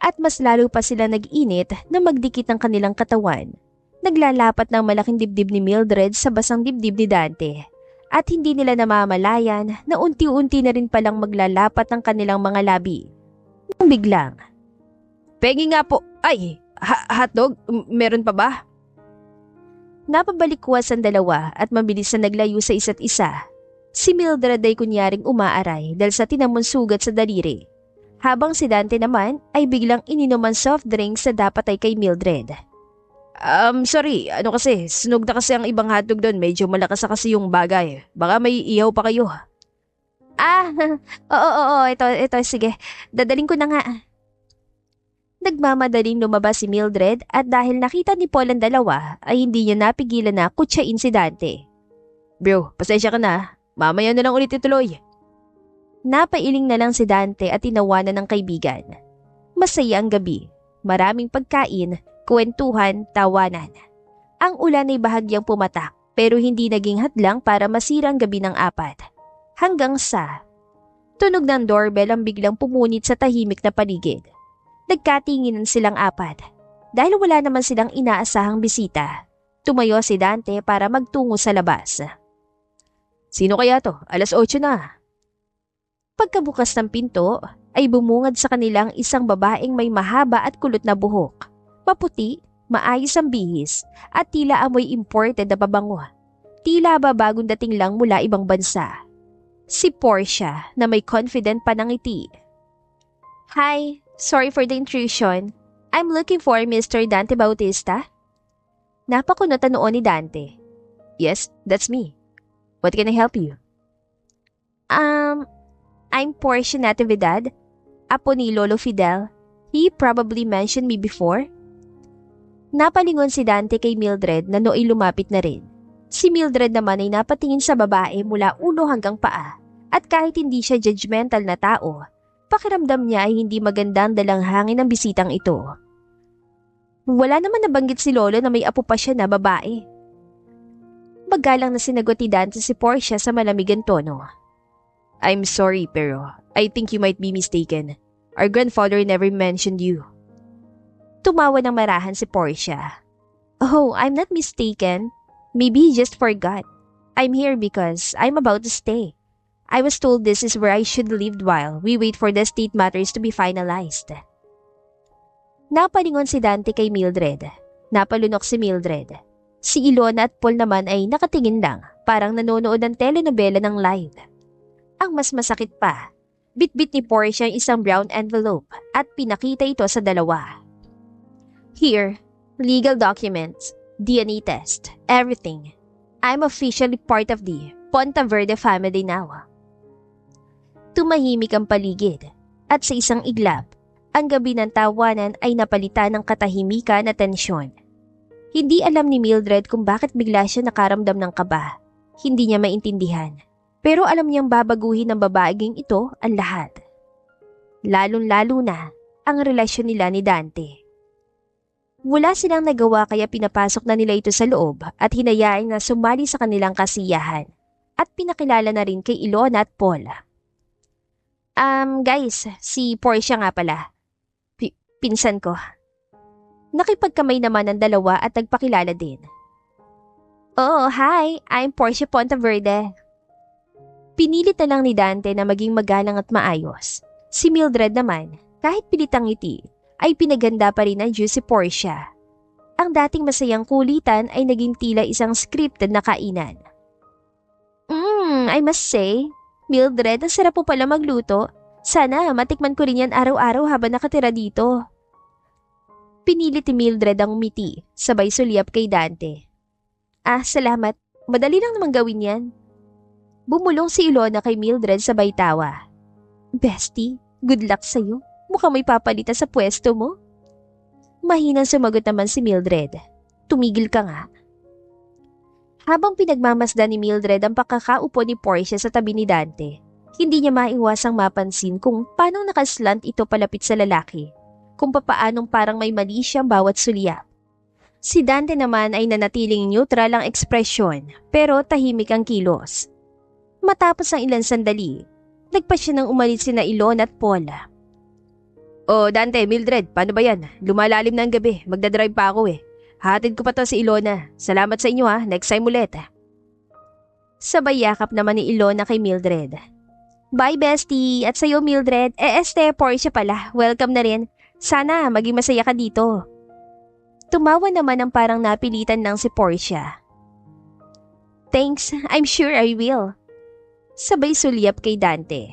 [SPEAKER 1] At mas lalo pa sila nag-init na magdikit ang kanilang katawan. Naglalapat ng malaking dibdib ni Mildred sa basang dibdib ni Dante. At hindi nila namamalayan na unti-unti na rin palang maglalapat ang kanilang mga labi. Nang biglang,
[SPEAKER 2] Pengi nga po. Ay, hotdog? Meron pa ba?
[SPEAKER 1] Napabalikwas ang dalawa at mabilis na naglayo sa isa't isa. Si Mildred ay kunyaring umaaray dahil sa tinamon sugat sa daliri. Habang si Dante naman ay biglang ininom ang soft drinks na dapat ay kay Mildred.
[SPEAKER 2] Sorry. Ano kasi, sunog na kasi ang ibang hotdog doon. Medyo malakas na kasi yung bagay. Baka may ihaw pa kayo.
[SPEAKER 1] Oo, ito, sige. Dadaling ko na nga. Nagmamadaling lumabas si Mildred at dahil nakita ni Paul ang dalawa ay hindi niya napigilan na kutsain si Dante.
[SPEAKER 2] Bro, pasensya ka na. Mamaya na lang ulit ituloy.
[SPEAKER 1] Napailing na lang si Dante at tinawanan ng kaibigan. Masaya ang gabi. Maraming pagkain, kwentuhan, tawanan. Ang ulan ay bahagyang pumatak pero hindi naging hadlang para masira ang gabi ng apat. Hanggang sa tunog ng doorbell ang biglang pumunit sa tahimik na paligid. Nagkatinginan silang apat. Dahil wala naman silang inaasahang bisita, tumayo si Dante para magtungo sa labas.
[SPEAKER 2] Sino kaya to? 8:00 na.
[SPEAKER 1] Pagkabukas ng pinto, ay bumungad sa kanilang isang babaeng may mahaba at kulot na buhok. Maputi, maayos ang bihis, at tila amoy imported na babango. Tila ba bagong dating lang mula ibang bansa. Si Portia na may confident panangiti. Hi, sorry for the intrusion. I'm looking for Mr. Dante Bautista. Napakunot ang noo ni Dante.
[SPEAKER 2] Yes, that's me. What can I help you?
[SPEAKER 1] I'm Portia Natividad, apo ni Lolo Fidel. He probably mentioned me before. Napalingon si Dante kay Mildred na nooy lumapit na rin. Si Mildred naman ay napatingin sa babae mula ulo hanggang paa at kahit hindi siya judgmental na tao, pakiramdam niya ay hindi magandang dalang hangin ng bisitang ito. Wala naman nabanggit si Lolo na may apo pa siya na babae. Magalang na sinagot ni Dante si Portia sa malamigang tono.
[SPEAKER 2] I'm sorry pero I think you might be mistaken. Our grandfather never mentioned you.
[SPEAKER 1] Tumawa ng marahan si Portia. Oh, I'm not mistaken. Maybe he just forgot. I'm here because I'm about to stay. I was told this is where I should live while we wait for the state matters to be finalized. Napalingon si Dante kay Mildred. Napalunok si Mildred. Si Ilona at Paul naman ay nakatingin lang, parang nanonood ng telenovela ng live. Ang mas masakit pa, bitbit ni Portia ang isang brown envelope at pinakita ito sa dalawa. Here, legal documents, DNA test, everything. I'm officially part of the Ponta Verde family now. Tumahimik ang paligid at sa isang iglap, ang gabi ng tawanan ay napalitan ng katahimikan at tensyon. Hindi alam ni Mildred kung bakit bigla siya nakaramdam ng kaba. Hindi niya maintindihan. Pero alam niyang babaguhin ng babaeng ito ang lahat. Lalong-lalo na ang relasyon nila ni Dante. Wala silang nagawa kaya pinapasok na nila ito sa loob at hinayaan na sumali sa kanilang kasiyahan. At pinakilala na rin kay Ilona at Paul. Guys, si Portia nga pala. Pinsan ko. Nakipagkamay naman ang dalawa at nagpakilala din. Oh, hi! I'm Portia Ponteverde. Pinilit na lang ni Dante na maging magalang at maayos. Si Mildred naman, kahit pilitang ngiti, ay pinaganda pa rin ang juicy Portia. Ang dating masayang kulitan ay naging tila isang scripted na kainan. I must say, Mildred, ang sarap po pala magluto. Sana matikman ko rin yan araw-araw habang nakatira dito. Pinilit ni Mildred ang umiti, sabay sulyap kay Dante. Ah, salamat. Madali lang naman gawin yan. Bumulong si Ilona kay Mildred sabay tawa. Bestie, good luck sa'yo. Mukhang may papalitan sa pwesto mo. Mahinang sumagot naman si Mildred. Tumigil ka nga. Habang pinagmamasdan ni Mildred ang pakakaupo ni Portia sa tabi ni Dante, hindi niya maiwasang mapansin kung paano nakaslant ito palapit sa lalaki, kung papaanong parang may mali siyang bawat sulyap. Si Dante naman ay nanatiling neutral ang ekspresyon pero tahimik ang kilos. Matapos ang ilang sandali, nagpa siya nang umalis sina Ilona at Paula. Oh Dante, Mildred, paano ba yan? Lumalalim na ang gabi, magdadrive pa ako eh. Hatid ko pa to si Ilona. Salamat sa inyo ha, next time ulit. Sabay yakap naman ni Ilona kay Mildred. Bye bestie, at sa'yo Mildred, Portia pala, welcome na rin. Sana maging masaya ka dito. Tumawa naman ang parang napilitan ng si Portia. Thanks, I'm sure I will. Sabay sulyap kay Dante.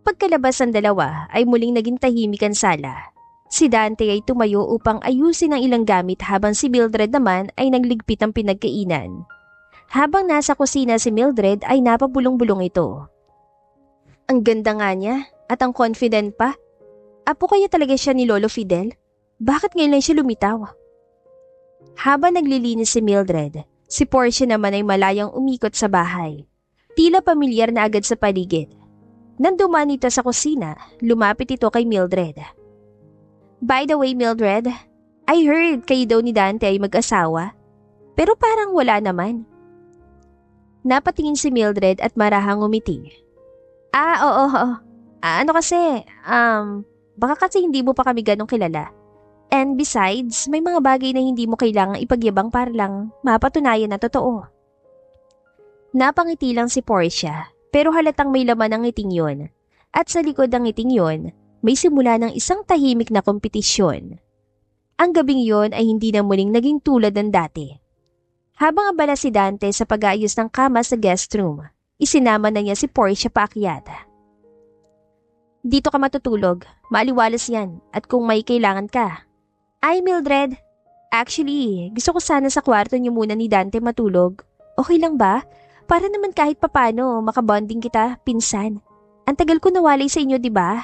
[SPEAKER 1] Pagkalabas ng dalawa ay muling naging tahimik ang sala. Si Dante ay tumayo upang ayusin ang ilang gamit habang si Mildred naman ay nagligpit ng pinagkainan. Habang nasa kusina si Mildred ay napabulong-bulong ito. Ang ganda nga niya at ang confident pa. Apo kaya talaga siya ni Lolo Fidel? Bakit ngayon lang siya lumitaw? Habang naglilinis si Mildred, si Portia naman ay malayang umikot sa bahay. Tila pamilyar na agad sa paligid. Nang dumaan ito sa kusina, lumapit ito kay Mildred. By the way Mildred, I heard kayo daw ni Dante ay mag-asawa. Pero parang wala naman. Napatingin si Mildred at marahang umiti. Oo. Ano kasi, baka kasi hindi mo pa kami ganong kilala. And besides, may mga bagay na hindi mo kailangang ipagyabang para lang mapatunayan na totoo. Napangiti lang si Portia, pero halatang may laman ang ngiting yon. At sa likod ng ngiting yon, may simula ng isang tahimik na kompetisyon. Ang gabing yon ay hindi na muling naging tulad ng dati. Habang abala si Dante sa pag-aayos ng kama sa guest room, isinama na niya si Portia paakyat. Dito ka matutulog, maaliwalas yan, at kung may kailangan ka. Ay Mildred, actually, gusto ko sana sa kwarto niyo muna ni Dante matulog. Okay lang ba? Para naman kahit papano makabonding kita, pinsan. Ang tagal ko nawalay sa inyo, di ba?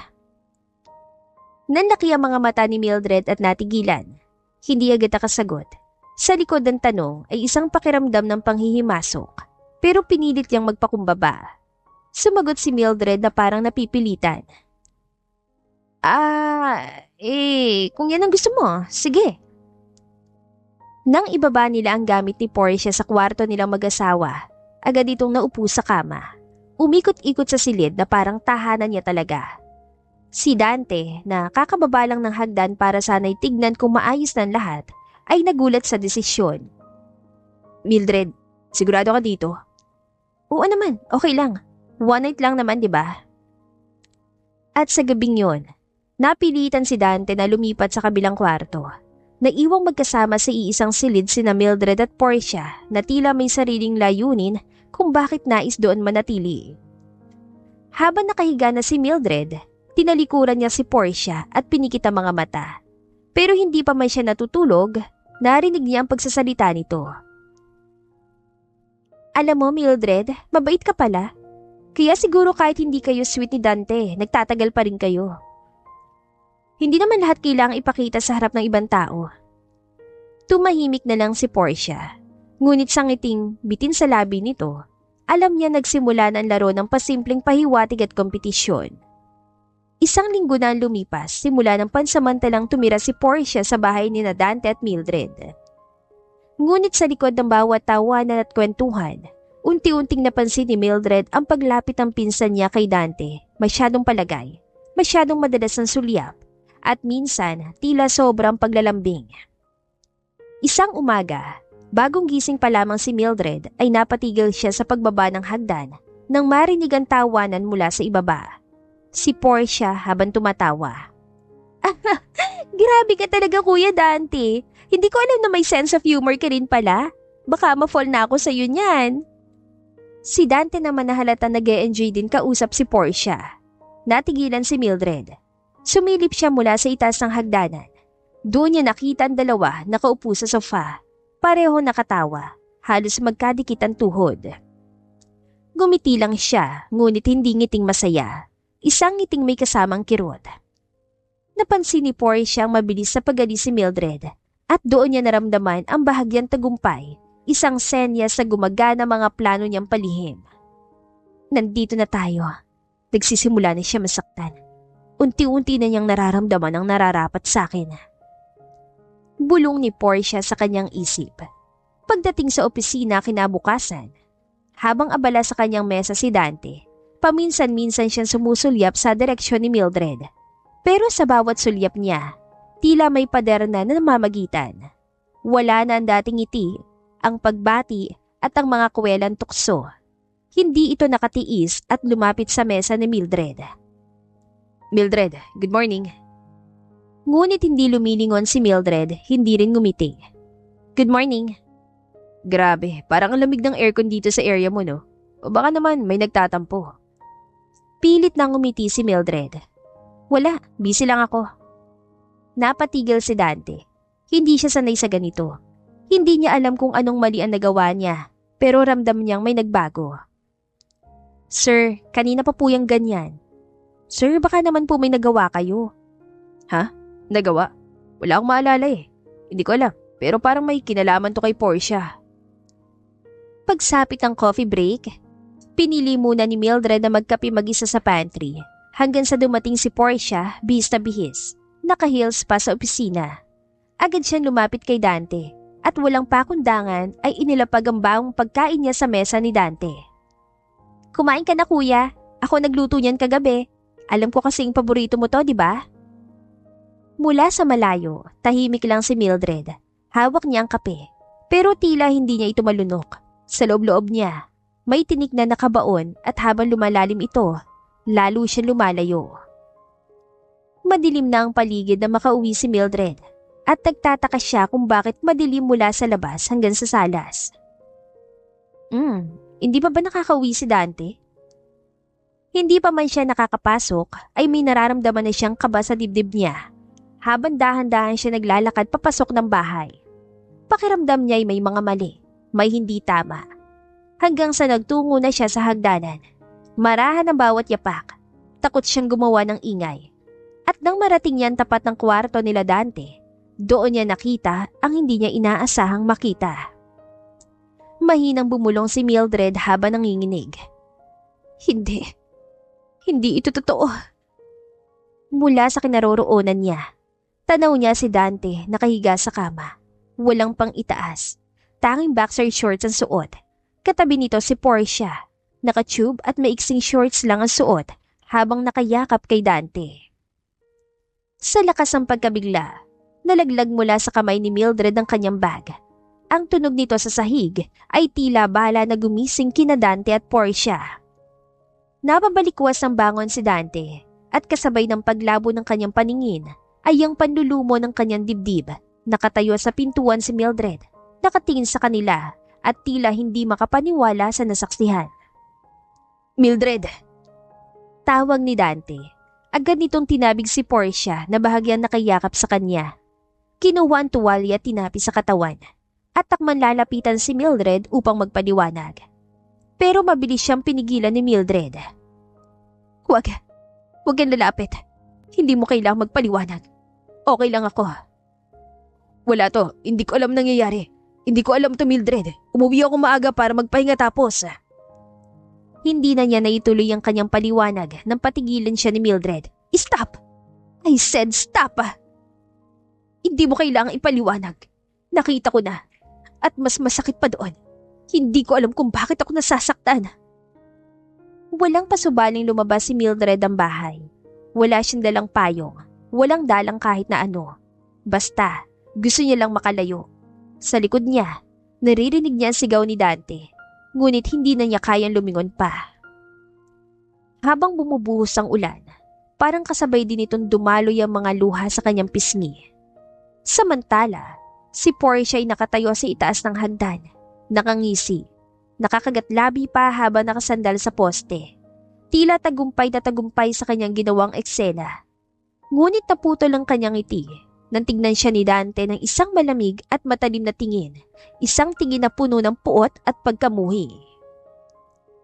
[SPEAKER 1] Nanlaki ang mga mata ni Mildred at natigilan. Hindi agad nakasagot. Sa likod ng tanong ay isang pakiramdam ng panghihimasok, pero pinilit niyang magpakumbaba. Sumagot si Mildred na parang napipilitan. Kung yan ang gusto mo, sige. Nang ibaba nila ang gamit ni Portia sa kwarto nilang mag-asawa, agad itong naupo sa kama. Umikot-ikot sa silid na parang tahanan niya talaga. Si Dante, na kakababa lang ng hagdan para sana'y tignan kung maayos ng lahat, ay nagulat sa desisyon. Mildred, sigurado ka dito? Oo naman, okay lang. One night lang naman, di ba? At sa gabing yon, napilitan si Dante na lumipat sa kabilang kwarto. Naiwang magkasama sa iisang silid sina Mildred at Portia na tila may sariling layunin kung bakit nais doon manatili. Habang nakahiga na si Mildred, tinalikuran niya si Portia at pinikit ang mga mata. Pero hindi pa man siya natutulog, narinig niya ang pagsasalita nito. Alam mo Mildred, mabait ka pala. Kaya siguro kahit hindi kayo sweet ni Dante, nagtatagal pa rin kayo. Hindi naman lahat kailangang ipakita sa harap ng ibang tao. Tumahimik na lang si Portia. Ngunit sa ngiting bitin sa labi nito, alam niya nagsimula ng laro ng pasimpleng pahiwatig at kompetisyon. Isang linggo na ang lumipas simula ng pansamantalang tumira si Portia sa bahay ni na Dante at Mildred. Ngunit sa likod ng bawat tawanan at kwentuhan, unti-unting napansin ni Mildred ang paglapit ng pinsan niya kay Dante, masyadong palagay, masyadong madalas ng sulyap, at minsan tila sobrang paglalambing. Isang umaga, Bagong gising pa lamang si Mildred ay napatigil siya sa pagbaba ng hagdan nang marinig ang tawanan mula sa ibaba. Si Portia habang tumatawa. Grabe ka talaga, Kuya Dante. Hindi ko alam na may sense of humor ka rin pala. Baka ma-fall na ako sa'yo niyan. Si Dante naman na halata nag-e-enjoy din kausap si Portia. Natigilan si Mildred. Sumilip siya mula sa itaas ng hagdanan. Doon niya nakita ang dalawa nakaupo sa sofa. Pareho nakatawa, halos magkadikit ang tuhod. Gumiti lang siya, ngunit hindi ngiting masaya. Isang ngiting may kasamang kirot. Napansin ni Portia ang mabilis sa pag-alis si Mildred at doon niya naramdaman ang bahagyang tagumpay, isang senyas sa gumagana mga plano niyang palihim. Nandito na tayo. Nagsisimula na siya masaktan. Unti-unti na niyang nararamdaman ang nararapat sa akin. Bulong ni Portia sa kanyang isip. Pagdating sa opisina kinabukasan, habang abala sa kanyang mesa si Dante, paminsan-minsan siyang sumusulyap sa direksyon ni Mildred. Pero sa bawat sulyap niya, tila may pader na namamagitan. Wala na ang dating ngiti, ang pagbati at ang mga kwelang tukso. Hindi ito nakatiis at lumapit sa mesa ni Mildred. Mildred, good morning. Ngunit hindi lumilingon si Mildred, hindi rin ngumiti. Good morning. Grabe, parang ang lamig ng aircon dito sa area mo, no? O baka naman may nagtatampo. Pilit nang ngumiti si Mildred. Wala, busy lang ako. Napatigil si Dante. Hindi siya sanay sa ganito. Hindi niya alam kung anong mali ang nagawa niya, pero ramdam niyang may nagbago. Sir, kanina pa po yung ganyan. Sir, baka naman po may nagawa kayo. Ha? Nagawa? Wala akong maalala eh. Hindi ko alam, pero parang may kinalaman to kay Portia. Pagsapit ng coffee break, pinili muna ni Mildred na magkape mag-isa sa pantry hanggang sa dumating si Portia bihis na bihis, naka-heels pa sa opisina. Agad siyang lumapit kay Dante at walang pakundangan ay inilapag ang bawang pagkain niya sa mesa ni Dante. Kumain ka na, kuya. Ako nagluto niyan kagabi. Alam ko kasing paborito mo to, di ba? Mula sa malayo, tahimik lang si Mildred. Hawak niya ang kape, pero tila hindi niya ito malunok. Sa loob-loob niya, may tinik na nakabaon at habang lumalalim ito, lalo siya lumalayo. Madilim na ang paligid na makauwi si Mildred at nagtataka siya kung bakit madilim mula sa labas hanggang sa salas. Hindi pa ba nakakauwi si Dante? Hindi pa man siya nakakapasok ay may nararamdaman na siyang kaba sa dibdib niya. Habang dahan-dahan siya naglalakad papasok ng bahay. Pakiramdam niya ay may mga mali, may hindi tama. Hanggang sa nagtungo na siya sa hagdanan. Marahan ang bawat yapak, takot siyang gumawa ng ingay. At nang marating niya ang tapat ng kwarto nila Dante, doon niya nakita ang hindi niya inaasahang makita. Mahinang bumulong si Mildred habang nanginginig. Hindi ito totoo. Mula sa kinaroroonan niya, tanaw niya si Dante nakahiga sa kama. Walang pang itaas. Tanging boxer shorts ang suot. Katabi nito si Portia. Naka-tube at maiksing shorts lang ang suot habang nakayakap kay Dante. Sa lakas ng pagkabigla, nalaglag mula sa kamay ni Mildred ang kanyang bag. Ang tunog nito sa sahig ay tila bala na gumising kina Dante at Portia. Napabalikwas ng bangon si Dante at kasabay ng paglabo ng kanyang paningin ay ang panlulumo ng kanyang dibdib. Nakatayo sa pintuan si Mildred, nakatingin sa kanila at tila hindi makapaniwala sa nasaksihan. Mildred! Tawag ni Dante. Agad nitong tinabig si Portia na bahagyang nakayakap sa kanya. Kinuha ang tuwalya at tinapi sa katawan at takman lalapitan si Mildred upang magpaliwanag. Pero mabilis siyang pinigilan ni Mildred. Huwag kang lalapit. Hindi mo kailangang magpaliwanag. Okay lang ako. Wala to, hindi ko alam nangyayari. Hindi ko alam to, Mildred. Umuwi ako maaga para magpahinga tapos. Hindi na niya naituloy ang kanyang paliwanag nang patigilan siya ni Mildred. Stop! I said stop! Hindi mo kailangang ipaliwanag. Nakita ko na. At mas masakit pa doon. Hindi ko alam kung bakit ako nasasaktan. Walang pasubaling lumabas si Mildred ang bahay. Wala siyang dalang payong. Walang dalang kahit na ano. Basta, gusto niya lang makalayo. Sa likod niya, Naririnig niya ang sigaw ni Dante, ngunit hindi na niya kayang lumingon pa. Habang bumubuhos ang ulan, parang kasabay din itong dumaloy ang mga luha sa kanyang pisngi. Samantala, si Portia ay nakatayo sa itaas ng hagdan, nakangisi, nakakagatlabi pa habang nakasandal sa poste. Tila tagumpay na tagumpay sa kanyang ginawang eksena. Ngunit naputol ang kanyang ngiti nang tignan siya ni Dante ng isang malamig at matalim na tingin, isang tingin na puno ng puot at pagkamuhi.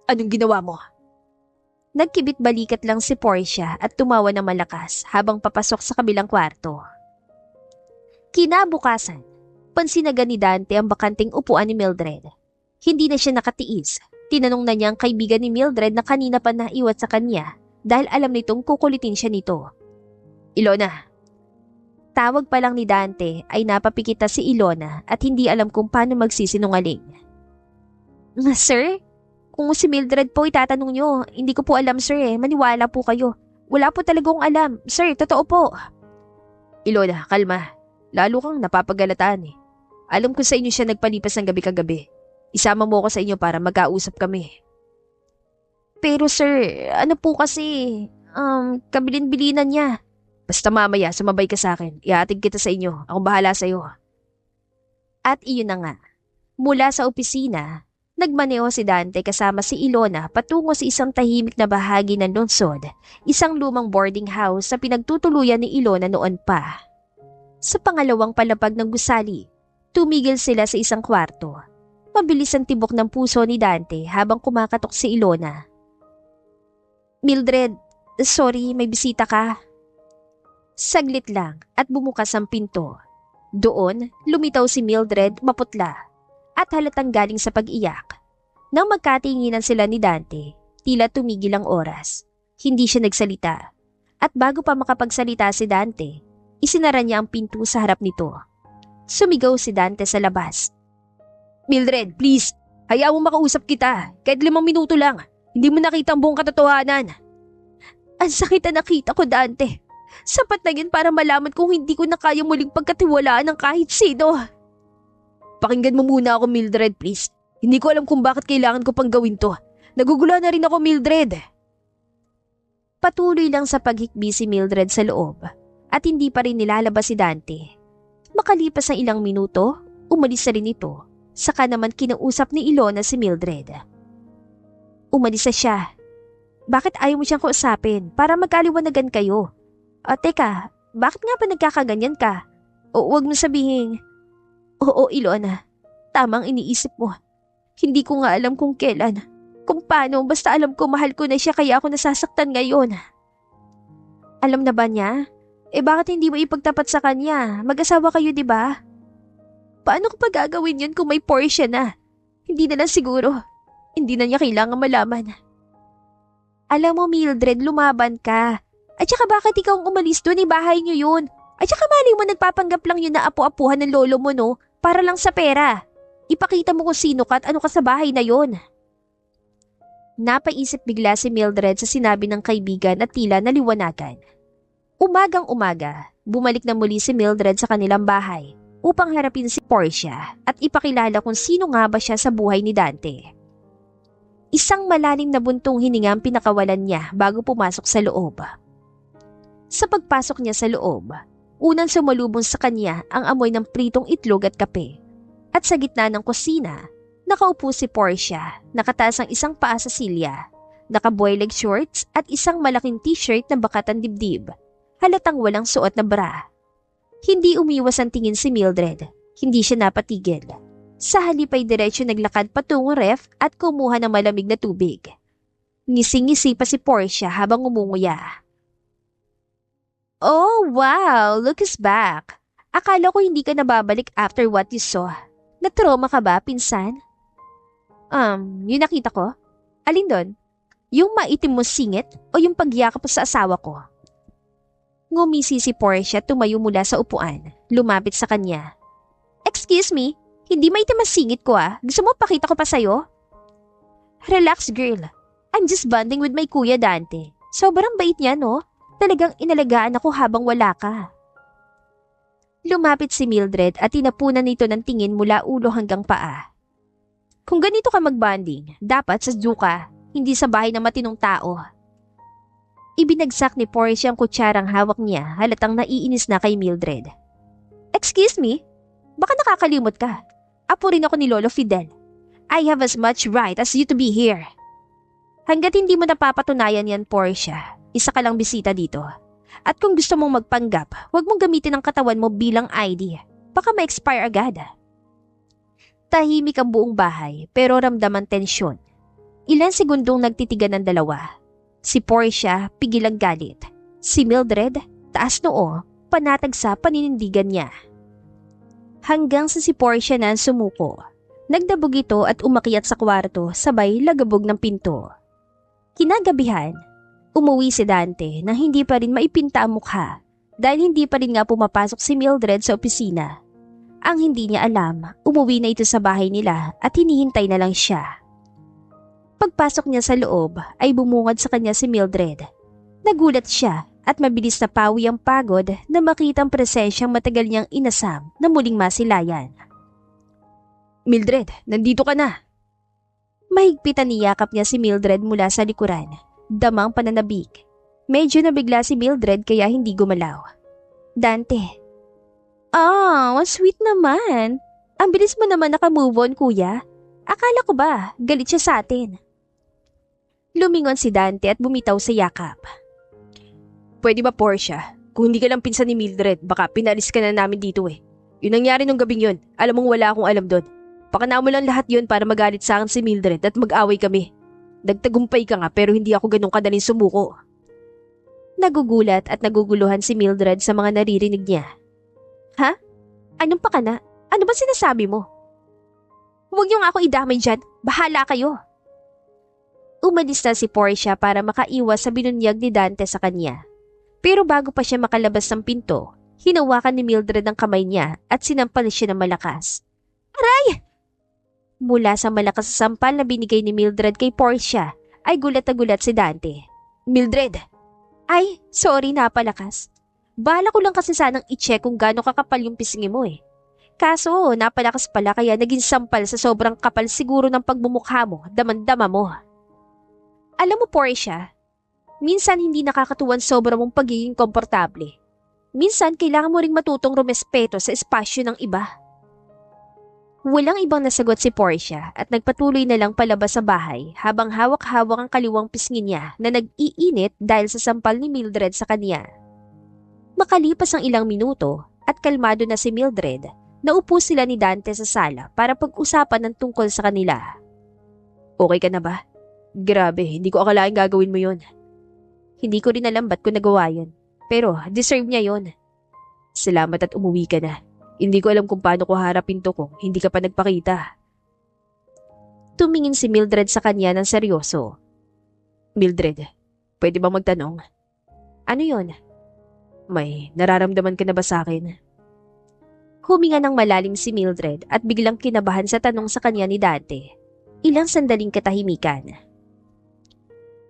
[SPEAKER 2] Anong ginawa mo?
[SPEAKER 1] Nagkibit balikat lang si Portia at tumawa ng malakas habang papasok sa kabilang kwarto. Kinabukasan, pansinagan ni Dante ang bakanting upuan ni Mildred. Hindi na siya nakatiis. Tinanong na niya ang kaibigan ni Mildred na kanina pa naiwat sa kanya dahil alam nitong kukulitin siya nito. Ilona. Tawag pa lang ni Dante ay napapikita si Ilona at hindi alam kung paano magsisinungaling. Sir? Kung si Mildred po itatanong nyo, hindi ko po alam sir maniwala po kayo. Wala po talagang alam, sir, totoo po.
[SPEAKER 2] Ilona, kalma. Lalo kang napapagalataan Alam ko sa inyo siya nagpalipas ng gabi kagabi. Isama mo ko sa inyo para magkausap kami.
[SPEAKER 1] Pero sir, ano po kasi, kabilin-bilinan niya.
[SPEAKER 2] Basta mamaya, sumabay ka sa akin. Ihatid kita sa inyo. Akong bahala sa iyo.
[SPEAKER 1] At iyon na nga. Mula sa opisina, nagmaneho si Dante kasama si Ilona patungo sa isang tahimik na bahagi ng lungsod, isang lumang boarding house sa pinagtutuluyan ni Ilona noon pa. Sa pangalawang palapag ng gusali, tumigil sila sa isang kwarto. Mabilis ang tibok ng puso ni Dante habang kumakatok si Ilona. Mildred, sorry, may bisita ka. Saglit lang at bumukas ang pinto. Doon, lumitaw si Mildred maputla at halatang galing sa pag-iyak. Nang magkatinginan sila ni Dante, tila tumigil ang oras. Hindi siya nagsalita. At bago pa makapagsalita si Dante, isinara niya ang pinto sa harap nito. Sumigaw si Dante sa labas.
[SPEAKER 2] Mildred, please, hayaan mo makausap kita. Kahit 5 minuto lang. Hindi mo nakita ang buong katotohanan.
[SPEAKER 1] Ang sakit na nakita ko, Dante. Sapat na yun para malaman kung hindi ko na kaya muling pagkatiwalaan ng kahit sino.
[SPEAKER 2] Pakinggan mo muna ako, Mildred, please. Hindi ko alam kung bakit kailangan ko pang gawin to. Nagugula na rin ako, Mildred.
[SPEAKER 1] Patuloy lang sa paghikbi si Mildred sa loob at hindi pa rin nilalabas si Dante. Makalipas ang ilang minuto, umalis na rin ito. Saka naman kinausap ni Ilona si Mildred. Umalis na siya. Bakit ayaw mo siyang kausapin para magkaliwanagan kayo? Teka, bakit nga ba nagkakaganyan ka? O wag mo sabihin. Oo, Ilona. Tamang iniisip mo. Hindi ko nga alam kung kailan. Kung paano, basta alam ko mahal ko na siya kaya ako nasasaktan ngayon. Alam na ba niya? Bakit hindi mo ipagtapat sa kanya? Mag-asawa kayo, di ba? Paano ko pa gagawin yun kung may Portia na? Hindi na lang siguro. Hindi na niya kailangan malaman. Alam mo, Mildred, lumaban ka. At saka bakit ikaw ang umalis doon? Bahay niyo yun. At saka mali mo nagpapanggap lang yun na apu-apuhan ng lolo mo, no? Para lang sa pera. Ipakita mo kung sino ka at ano ka sa bahay na yon. Napaisip bigla si Mildred sa sinabi ng kaibigan at tila naliwanagan. Umagang-umaga, bumalik na muli si Mildred sa kanilang bahay upang harapin si Portia at ipakilala kung sino nga ba siya sa buhay ni Dante. Isang malalim na buntong hininga ang pinakawalan niya bago pumasok sa loob. Sa pagpasok niya sa loob, unang sumalubong sa kanya ang amoy ng pritong itlog at kape. At sa gitna ng kusina, nakaupo si Portia, nakataas ang isang paa sa silya, naka-boyleg shorts at isang malaking t-shirt na bakat ang dibdib, halatang walang suot na bra. Hindi umiwas ang tingin si Mildred, hindi siya napatigil. Sa halip ay diretsyo naglakad patungong ref at kumuha ng malamig na tubig. Ngising-ngisi pa si Portia habang umunguya. Oh wow, look who's back. Akala ko hindi ka nababalik after what you saw. Natrauma ka ba, pinsan? Yung nakita ko? Alin doon? Yung maitim mo singit o yung pagyakap sa asawa ko? Ngumisi si Portia tumayo mula sa upuan, lumapit sa kanya. Excuse me, hindi maitim ang singit ko ah. Gusto mo pakita ko pa sa'yo? Relax girl, I'm just bonding with my kuya Dante. Sobrang bait niya no? Talagang inalagaan ako habang wala ka. Lumapit si Mildred at tinapunan nito ng tingin mula ulo hanggang paa. Kung ganito ka magbanding, dapat sa zoo ka, hindi sa bahay ng matinong tao. Ibinagsak ni Portia ang kutsarang hawak niya, halatang naiinis na kay Mildred. Excuse me? Baka nakakalimot ka. Apo rin ako ni Lolo Fidel. I have as much right as you to be here. Hanggat hindi mo napapatunayan yan, Portia, isa ka lang bisita dito. At kung gusto mong magpanggap, huwag mong gamitin ang katawan mo bilang ID. Baka ma-expire agad. Tahimik ang buong bahay pero ramdam ang tensyon. Ilang segundong nagtitigan ng dalawa. Si Portia, pigil ang galit. Si Mildred, taas noo, panatag sa paninindigan niya. Hanggang sa si Portia na sumuko. Nagdabog ito at umakyat sa kwarto sabay lagabog ng pinto. Kinagabihan, umuwi si Dante nang hindi pa rin maipinta ang mukha dahil hindi pa rin nga pumapasok si Mildred sa opisina. Ang hindi niya alam, umuwi na ito sa bahay nila at hinihintay na lang siya. Pagpasok niya sa loob ay bumungad sa kanya si Mildred. Nagulat siya at mabilis na pawi ang pagod na makita ang presensyang matagal niyang inasam na muling masilayan. Mildred, nandito ka na. Mahigpitan niyakap niya si Mildred mula sa likuran. Damang pananabik. Medyo nabigla si Mildred kaya hindi gumalaw. Dante. Oh, sweet naman. Ang bilis mo naman nakamove on, kuya. Akala ko ba, galit siya sa atin. Lumingon si Dante at bumitaw sa yakap. Pwede ba, Portia? Kung hindi ka lang pinsan ni Mildred, baka pinalis ka na namin dito eh. Yun nangyari nung gabing yun. Alam mong wala akong alam doon. Pakana mo lang lahat yun para magalit sa akin si Mildred at mag-away kami. Nagtagumpay ka nga pero hindi ako ganun kadaling sumuko. Nagugulat at naguguluhan si Mildred sa mga naririnig niya. Ha? Anong pakana? Ano ba sinasabi mo? Huwag niyo nga ako idamay dyan. Bahala kayo. Umalis na si Portia para makaiwas sa binunyag ni Dante sa kanya. Pero bago pa siya makalabas ng pinto, hinawakan ni Mildred ang kamay niya at sinampal siya ng malakas. Aray! Mula sa malakas na sampal na binigay ni Mildred kay Portia, ay gulat na gulat si Dante. Mildred! Ay, sorry, napalakas. Bala ko lang kasi sanang i-check kung gaano kakapal yung pisngi mo eh. Kaso, napalakas pala kaya naging sampal sa sobrang kapal siguro ng pagbumukha mo, daman-dama mo. Alam mo, Portia, minsan hindi nakakatuwan sobra mong pagiging komportable. Minsan kailangan mo ring matutong rumespeto sa espasyo ng iba. Walang ibang nasagot si Portia at nagpatuloy na lang palabas sa bahay habang hawak-hawak ang kaliwang pisngi niya na nag-iinit dahil sa sampal ni Mildred sa kanya. Makalipas ang ilang minuto at kalmado na si Mildred, naupo sila ni Dante sa sala para pag-usapan ng tungkol sa kanila. Okay ka na ba? Grabe, hindi ko akalain gagawin mo yun. Hindi ko rin alam ba't ko nagawa yun. Pero deserve niya yun. Salamat at umuwi ka na. Hindi ko alam kung paano ko harapin to kung hindi ka pa nagpakita. Tumingin si Mildred sa kanya ng seryoso. Mildred, pwede ba magtanong? Ano yon? May nararamdaman ka na ba sa akin? Huminga ng malalim si Mildred at biglang kinabahan sa tanong sa kanya ni Dante. Ilang sandaling katahimikan.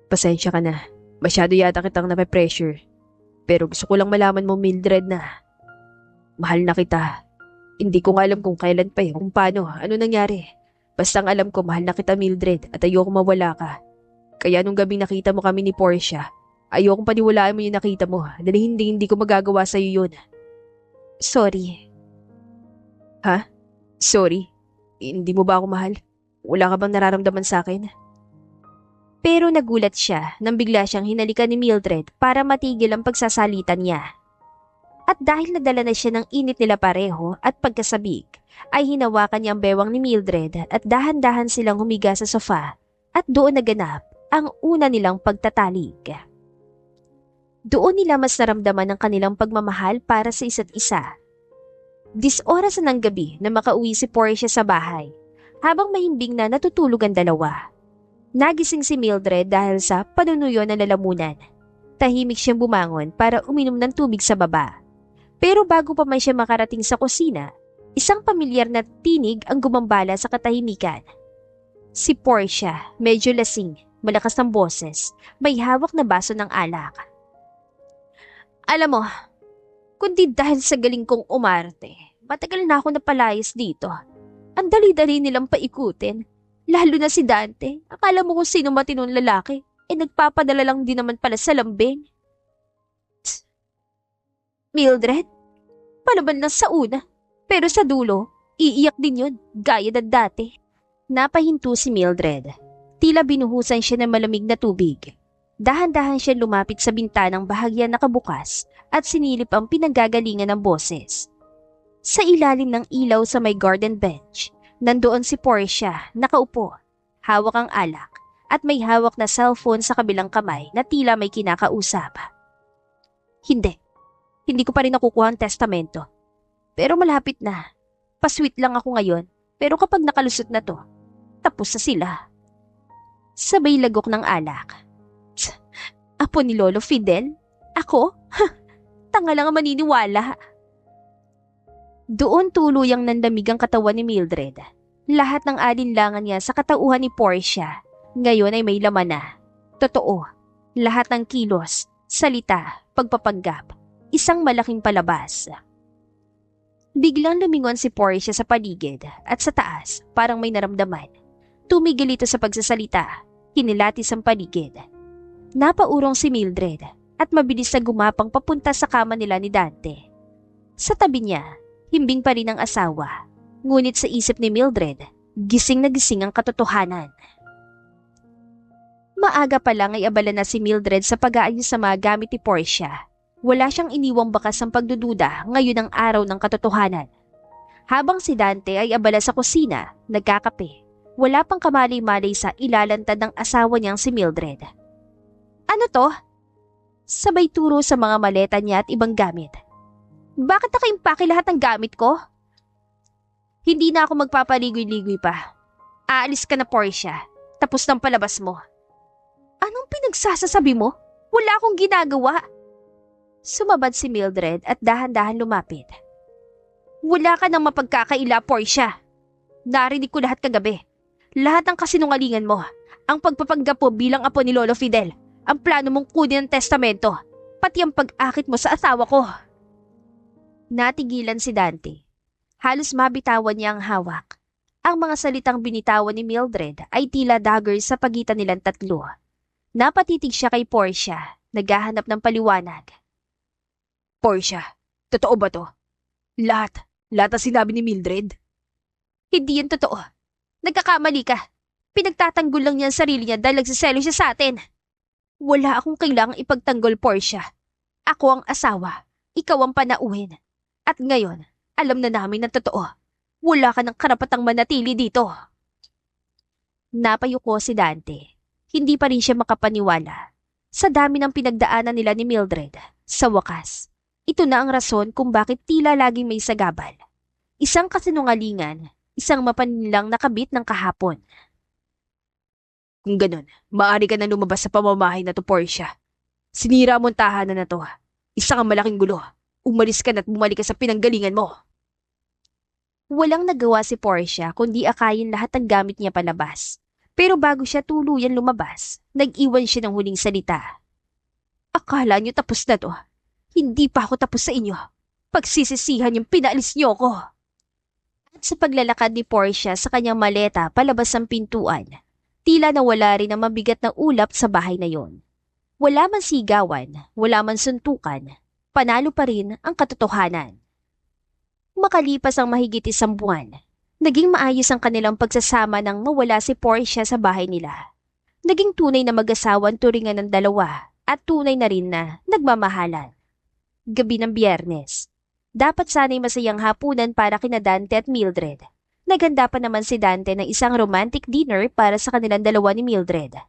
[SPEAKER 1] Pasensya ka na. Masyado yata kitang nape-pressure. Pero gusto ko lang malaman mo, Mildred, na mahal na kita. Hindi ko nga alam kung kailan pa kung paano, ano nangyari. Basta ang alam ko, mahal na kita, Mildred, at ayoko mawala ka. Kaya nung gabing nakita mo kami ni Portia, ayokong paniwalaan mo yung nakita mo, dahil hindi ko magagawa sa'yo yun. Sorry. Ha? Sorry? Hindi mo ba ako mahal? Wala ka bang nararamdaman sa akin? Pero nagulat siya nang bigla siyang hinalikan ni Mildred para matigil ang pagsasalitan niya. At dahil nadala na siya ng init nila pareho at pagkasabik, ay hinawakan niya ang bewang ni Mildred at dahan-dahan silang humiga sa sofa at doon naganap ang una nilang pagtatalig. Doon nila mas naramdaman ang kanilang pagmamahal para sa isa't isa. 10 oras na ng gabi na makauwi si Portia sa bahay, habang mahimbing na natutulog ang dalawa. Nagising si Mildred dahil sa panunuyo ng lalamunan. Tahimik siyang bumangon para uminom ng tubig sa baba. Pero bago pa man siya makarating sa kusina, isang pamilyar na tinig ang gumambala sa katahimikan. Si Portia, medyo lasing, malakas ng boses, may hawak na baso ng alak. Alam mo, kundi dahil sa galing kong umarte. Matagal na ako napalayas dito. Ang dali-dali nilang paikutin. Lalo na si Dante. Akala mo kung sino matinong lalaki. Nagpapadala lang din naman pala sa lambing. Tsk. Mildred, palaban lang sa una. Pero sa dulo, iiyak din yun, gaya na dati. Napahinto si Mildred. Tila binuhusan siya ng malamig na tubig. Dahan-dahan siya lumapit sa bintanang bahagyan nakabukas at sinilip ang pinanggagalingan ng boses. Sa ilalim ng ilaw sa may garden bench, nandoon si Portia, nakaupo, hawak ang alak at may hawak na cellphone sa kabilang kamay na tila may kinakausap. Hindi ko pa rin nakukuha ang testamento. Pero malapit na. Pasweet lang ako ngayon, pero kapag nakalusot na to, tapos na sila. Sabay lagok ng alak. Apo ni Lolo Fidel? Ako? Tanga lang ang maniniwala. Doon tuluyang nandamig ang katawan ni Mildred. Lahat ng alinlangan niya sa katauhan ni Portia, ngayon ay may laman na. Totoo, lahat ng kilos, salita, pagpapanggap, isang malaking palabas. Biglang lumingon si Portia sa paligid at sa taas, parang may naramdaman. Tumigil ito sa pagsasalita, kinilatis ang paligid. Napaurong si Mildred at mabilis na gumapang papunta sa kama nila ni Dante. Sa tabi niya, himbing pa rin ang asawa. Ngunit sa isip ni Mildred, gising na gising ang katotohanan. Maaga pa lang ay abala na si Mildred sa pag-aayos sa mga gamit ni Portia. Wala siyang iniwang bakas ng pagdududa ngayon ang araw ng katotohanan. Habang si Dante ay abala sa kusina, nagkakape, wala pang kamali-malay sa ilalantad ng asawa niyang si Mildred. Ano to? Sabay turo sa mga maleta niya at ibang gamit. Bakit nakaimpake lahat ng gamit ko? Hindi na ako magpapaligoy-ligoy pa. Aalis ka na, Portia. Tapos ng palabas mo. Anong pinagsasasabi mo? Wala akong ginagawa. Sumabad si Mildred at dahan-dahan lumapit. Wala ka nang mapagkakaila, Portia. Narinig ko lahat kagabi. Lahat ng kasinungalingan mo. Ang pagpapanggap mo bilang apo ni Lolo Fidel. Ang plano mong kunin ng testamento. Pati ang pag-akit mo sa asawa ko. Natigilan si Dante. Halos mabitawan niya ang hawak. Ang mga salitang binitawan ni Mildred ay tila dagger sa pagitan nilang tatlo. Napatitig siya kay Portia, naghahanap ng paliwanag. Portia, totoo ba to? Lahat ang sinabi ni Mildred? Hindi yan totoo. Nagkakamali ka. Pinagtatanggol lang niya ang sarili niya dahil nagsiselo siya sa atin. Wala akong kailangang ipagtanggol, Portia. Ako ang asawa. Ikaw ang panauhin. At ngayon, alam na namin na totoo. Wala ka ng karapatang manatili dito. Napayuko si Dante. Hindi pa rin siya makapaniwala. Sa dami ng pinagdaanan nila ni Mildred, sa wakas, ito na ang rason kung bakit tila laging may sagabal. Isang kasinungalingan, isang mapanilang nakabit ng kahapon. Kung ganun, maaari ka na lumabas sa pamamahay na to, Portia. Sinira mo ang tahanan na to. Isa kang malaking gulo. Umalis ka na at bumalik ka sa pinanggalingan mo. Walang nagawa si Portia kundi akayin lahat ng gamit niya palabas. Pero bago siya tuluyan lumabas, nag-iwan siya ng huling salita. Akala niyo tapos na to. Hindi pa ako tapos sa inyo. Pagsisisihan yung pinaalis niyo ko. At sa paglalakad ni Portia sa kanyang maleta palabas ng pintuan, tila nawala rin ang mabigat na ulap sa bahay na yon. Wala man sigawan, wala man suntukan, panalo pa rin ang katotohanan. Makalipas ang mahigit 1 buwan, naging maayos ang kanilang pagsasama nang mawala si Portia sa bahay nila. Naging tunay na mag-asawa ang turingan ng dalawa at tunay na rin na nagmamahalan. Gabi ng Biyernes. Dapat sana'y masayang hapunan para kina Dante at Mildred. Naghanda pa naman si Dante ng isang romantic dinner para sa kanilang dalawa ni Mildred.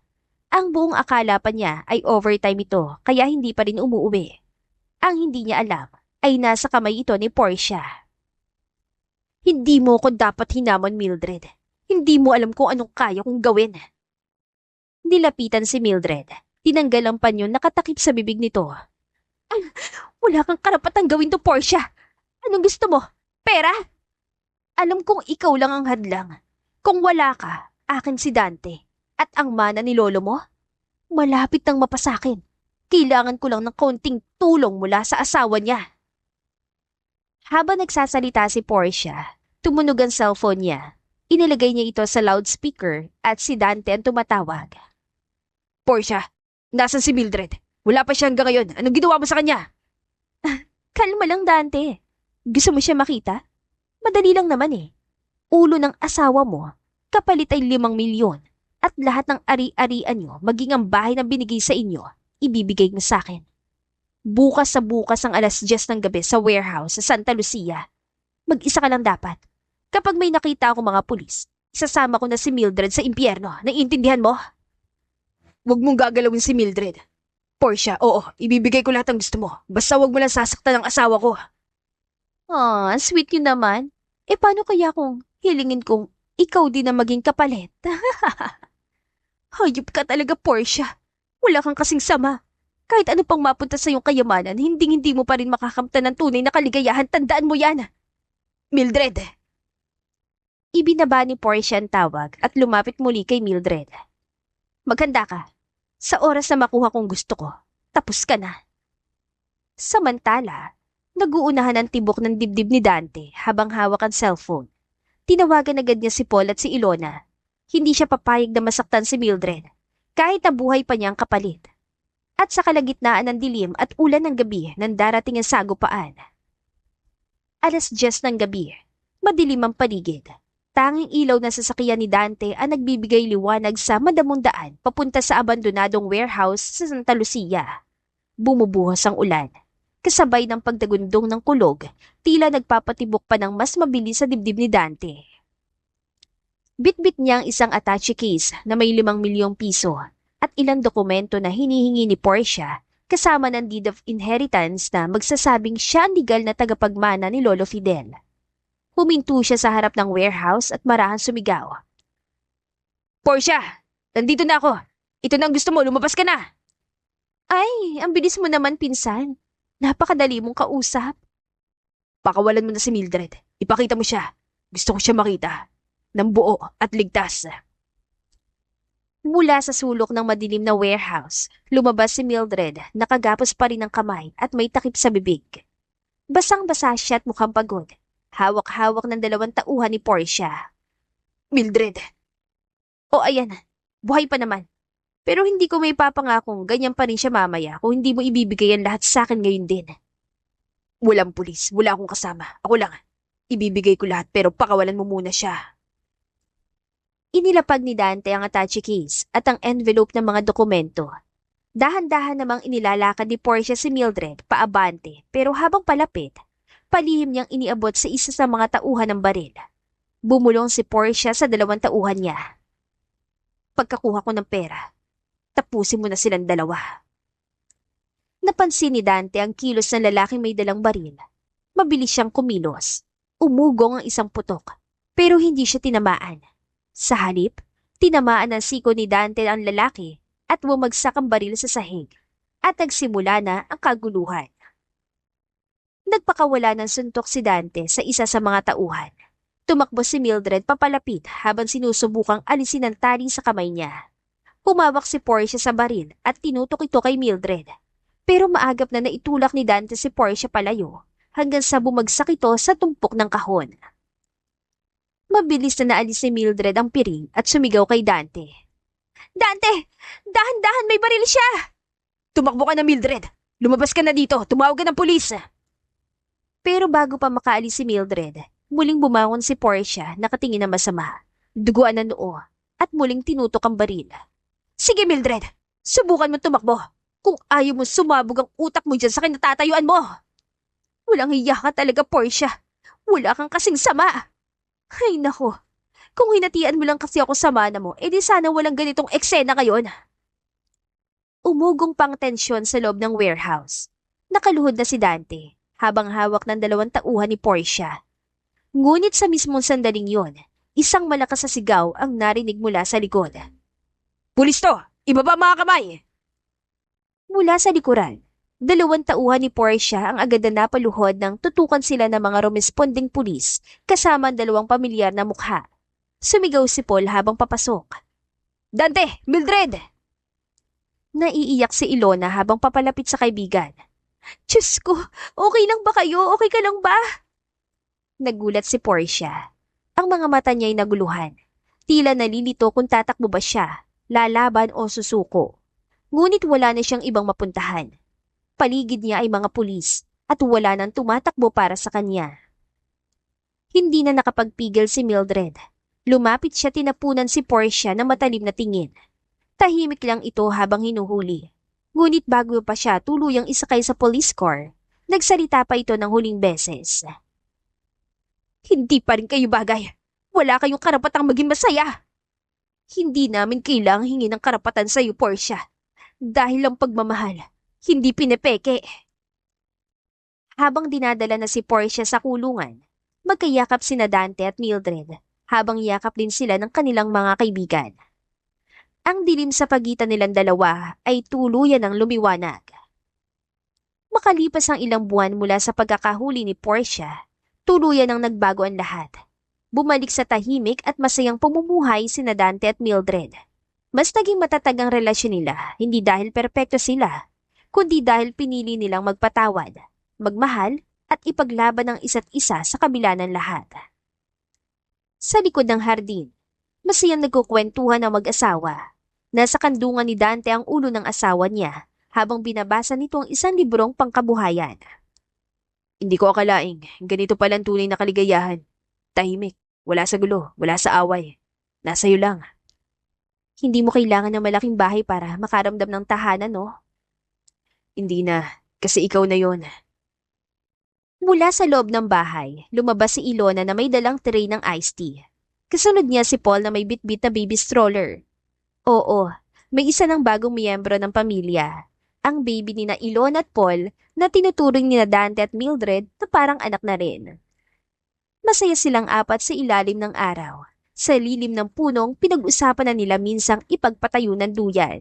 [SPEAKER 1] Ang buong akala pa niya ay overtime ito kaya hindi pa rin umuuwi. Ang hindi niya alam ay nasa kamay ito ni Portia. Hindi mo ko dapat hinamon, Mildred. Hindi mo alam kung anong kaya kong gawin. Nilapitan si Mildred. Tinanggal ang panyo nakatakip sa bibig nito. Wala kang karapatang gawin to, Portia. Anong gusto mo? Pera? Alam kong ikaw lang ang hadlang. Kung wala ka, akin si Dante. At ang mana ni lolo mo? Malapit nang mapasakin. Kailangan ko lang ng konting tulong mula sa asawa niya. Habang nagsasalita si Portia, tumunog ang cellphone niya. Inilagay niya ito sa loudspeaker at si Dante ang tumatawag.
[SPEAKER 2] Portia, nasan si Mildred? Wala pa siya hanggang ngayon. Anong ginawa mo sa kanya?
[SPEAKER 1] Kalma lang, Dante. Gusto mo siya makita? Madali lang naman eh. Ulo ng asawa mo, kapalit ay 5 milyon at lahat ng ari-arian nyo, maging ang bahay na binigay sa inyo, ibibigay mo sa akin. Bukas sa bukas ang 10:00 ng gabi sa warehouse sa Santa Lucia. Mag-isa ka lang dapat. Kapag may nakita akong mga pulis, isasama ko na si Mildred sa impyerno. Naiintindihan mo?
[SPEAKER 2] Huwag mong gagalawin si Mildred. Portia, oo, ibibigay ko lahat ng gusto mo. Basta huwag mo lang sasaktan ang asawa ko.
[SPEAKER 1] Sweet yun naman. Paano kaya kung hilingin kong ikaw din na maging kapalit? Hayop ka talaga, Portia. Wala kang kasing sama. Kahit ano pang mapunta sa iyong kayamanan, hindi mo pa rin makakamtan ng tunay na kaligayahan. Tandaan mo yan.
[SPEAKER 2] Mildred!
[SPEAKER 1] Ibinaba ni Portia ang tawag at lumapit muli kay Mildred. Maghanda ka. Sa oras na makuha kong gusto ko, tapos ka na. Samantala, naguunahan ang tibok ng dibdib ni Dante habang hawak ang cellphone. Tinawagan agad niya si Paul at si Ilona. Hindi siya papayag na masaktan si Mildred, kahit na buhay pa niyang kapalit. At sa kalagitnaan ng dilim at ulan ng gabi nang darating ang sagupaan. 10:00 ng gabi, madilim ang paligid. Tanging ilaw na sasakyan ni Dante ang nagbibigay liwanag sa madamong daan papunta sa abandonadong warehouse sa Santa Lucia. Bumubuhos ang ulan. Kasabay ng pagdagundong ng kulog, tila nagpapatibok pa ng mas mabilis sa dibdib ni Dante. Bitbit niya ang isang attache case na may 5 milyong piso at ilang dokumento na hinihingi ni Portia kasama ng deed of inheritance na magsasabing siya ang legal na tagapagmana ni Lolo Fidel. Huminto siya sa harap ng warehouse at marahan sumigaw.
[SPEAKER 2] Portia! Nandito na ako! Ito na ang gusto mo, lumabas ka na!
[SPEAKER 1] Ay, ang bilis mo naman, pinsan. Napakadali mong kausap.
[SPEAKER 2] Pakawalan mo na si Mildred. Ipakita mo siya. Gusto ko siya makita. Nang buo at ligtas.
[SPEAKER 1] Mula sa sulok ng madilim na warehouse, lumabas si Mildred, nakagapos pa rin ang kamay at may takip sa bibig. Basang-basa siya at mukhang pagod. Hawak-hawak ng 2 tauhan ni Portia.
[SPEAKER 2] Mildred!
[SPEAKER 1] O ayan, buhay pa naman. Pero hindi ko may papangakong ganyan pa rin siya mamaya kung hindi mo ibibigay ang lahat sa akin ngayon din.
[SPEAKER 2] Walang pulis, wala akong kasama. Ako lang. Ibibigay ko lahat pero pakawalan mo muna siya.
[SPEAKER 1] Inilapag ni Dante ang attache case at ang envelope ng mga dokumento. Dahan-dahan namang inilalakad ni Portia si Mildred paabante pero habang palapit, palihim niyang iniabot sa isa sa mga tauhan ng baril. Bumulong si Portia sa 2 tauhan niya. Pagkakuha ko ng pera, tapusin mo na silang 2. Napansin ni Dante ang kilos ng lalaking may dalang baril. Mabilis siyang kumilos. Umugong ang isang putok, pero hindi siya tinamaan. Sa halip, tinamaan ng siko ni Dante ang lalaki at bumagsak ang baril sa sahig at nagsimula na ang kaguluhan. Nagpakawala ng suntok si Dante sa isa sa mga tauhan. Tumakbo si Mildred papalapit habang sinusubukang alisin ang tali sa kamay niya. Humawak si Portia sa baril at tinutok ito kay Mildred. Pero maagap na naitulak ni Dante si Portia palayo hanggang sa bumagsak ito sa tumpok ng kahon. Mabilis na naalis ni Mildred ang piring at sumigaw kay Dante. Dante! Dahan-dahan, may baril siya!
[SPEAKER 2] Tumakbo ka na, Mildred! Lumabas ka na dito! Tumawag ka ng pulis!
[SPEAKER 1] Pero bago pa makaalis si Mildred, muling bumangon si Portia nakatingin na masama, duguan ng noo, at muling tinutok ang baril. Sige, Mildred! Subukan mo tumakbo! Kung ayaw mo sumabog ang utak mo dyan sa kinatatayuan mo! Walang hiya ka talaga, Portia! Wala kang kasing sama! Ay nako, kung hinatian mo lang kasi ako sa mana mo, edi sana walang ganitong eksena ngayon. Umugong pang tensyon sa loob ng warehouse. Nakaluhod na si Dante, habang hawak ng 2 tauhan ni Portia. Ngunit sa mismong sandaling yon, isang malakas na sigaw ang narinig mula sa likod.
[SPEAKER 2] Pulis to! Ibaba mga kamay!
[SPEAKER 1] Mula sa likuran, 2 tauhan ni Portia ang agad na napaluhod nang tutukan sila ng mga rumesponding pulis kasama ang 2 pamilyar na mukha. Sumigaw si Paul habang papasok.
[SPEAKER 2] Dante! Mildred!
[SPEAKER 1] Naiiyak si Ilona habang papalapit sa kaibigan. Diyos ko, okay lang ba kayo? Okay ka lang ba? Nagulat si Portia. Ang mga mata niya'y naguluhan. Tila nalilito kung tatakbo ba siya, lalaban o susuko. Ngunit wala na siyang ibang mapuntahan. Paligid niya ay mga pulis at wala nang tumatakbo para sa kanya. Hindi na nakapagpigil si Mildred. Lumapit siya, tinapunan si Portia na matalim na tingin. Tahimik lang ito habang hinuhuli. Ngunit bago pa siya tuluyang isakay sa police car, nagsalita pa ito ng huling beses. Hindi pa rin kayo bagay. Wala kayong karapatang maging masaya. Hindi namin kailangang hingin ng karapatan sa iyo, Portia. Dahil ang pagmamahal, hindi pinepeke. Habang dinadala na si Portia sa kulungan, magkayakap sina Dante at Mildred, habang yakap din sila ng kanilang mga kaibigan. Ang dilim sa pagitan nilang dalawa ay tuluyan ng lumiwanag. Makalipas ang ilang buwan mula sa pagkakahuli ni Portia, tuluyan ang nagbago ang lahat. Bumalik sa tahimik at masayang pamumuhay sina Dante at Mildred. Mas naging matatag ang relasyon nila, hindi dahil perpekto sila, kundi dahil pinili nilang magpatawad, magmahal, at ipaglaban ang isa't isa sa kabila ng lahat. Sa likod ng hardin, masayang nagkukwentuhan ang mag-asawa. Nasa kandungan ni Dante ang ulo ng asawa niya habang binabasa nito ang isang librong pangkabuhayan. Hindi ko akalaing ganito palang tunay na kaligayahan. Tahimik, wala sa gulo, wala sa away. Nasa iyo lang. Hindi mo kailangan ng malaking bahay para makaramdam ng tahanan, no? Hindi na, kasi ikaw na yon. Mula sa loob ng bahay, lumabas si Ilona na may dalang tray ng iced tea. Kasunod niya si Paul na may bitbit na baby stroller. Oo, may isa ng bagong miyembro ng pamilya. Ang baby ni na Ilona at Paul na tinuturing ni na Dante at Mildred na parang anak na rin. Masaya silang apat sa ilalim ng araw. Sa lilim ng punong pinag-usapan na nila minsang ipagpatayo ng duyan.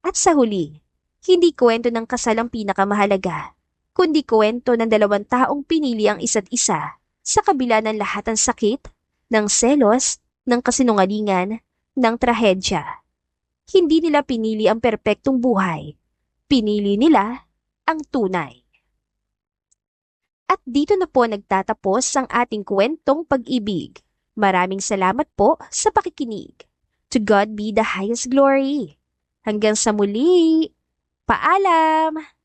[SPEAKER 1] At sa huli, hindi kwento ng kasal ang pinakamahalaga, kundi kwento ng dalawang taong pinili ang isa't isa sa kabila ng lahat ng sakit, ng selos, ng kasinungalingan, ng trahedya. Hindi nila pinili ang perpektong buhay. Pinili nila ang tunay. At dito na po nagtatapos ang ating kwentong pag-ibig. Maraming salamat po sa pakikinig. To God be the highest glory. Hanggang sa muli. Paalam!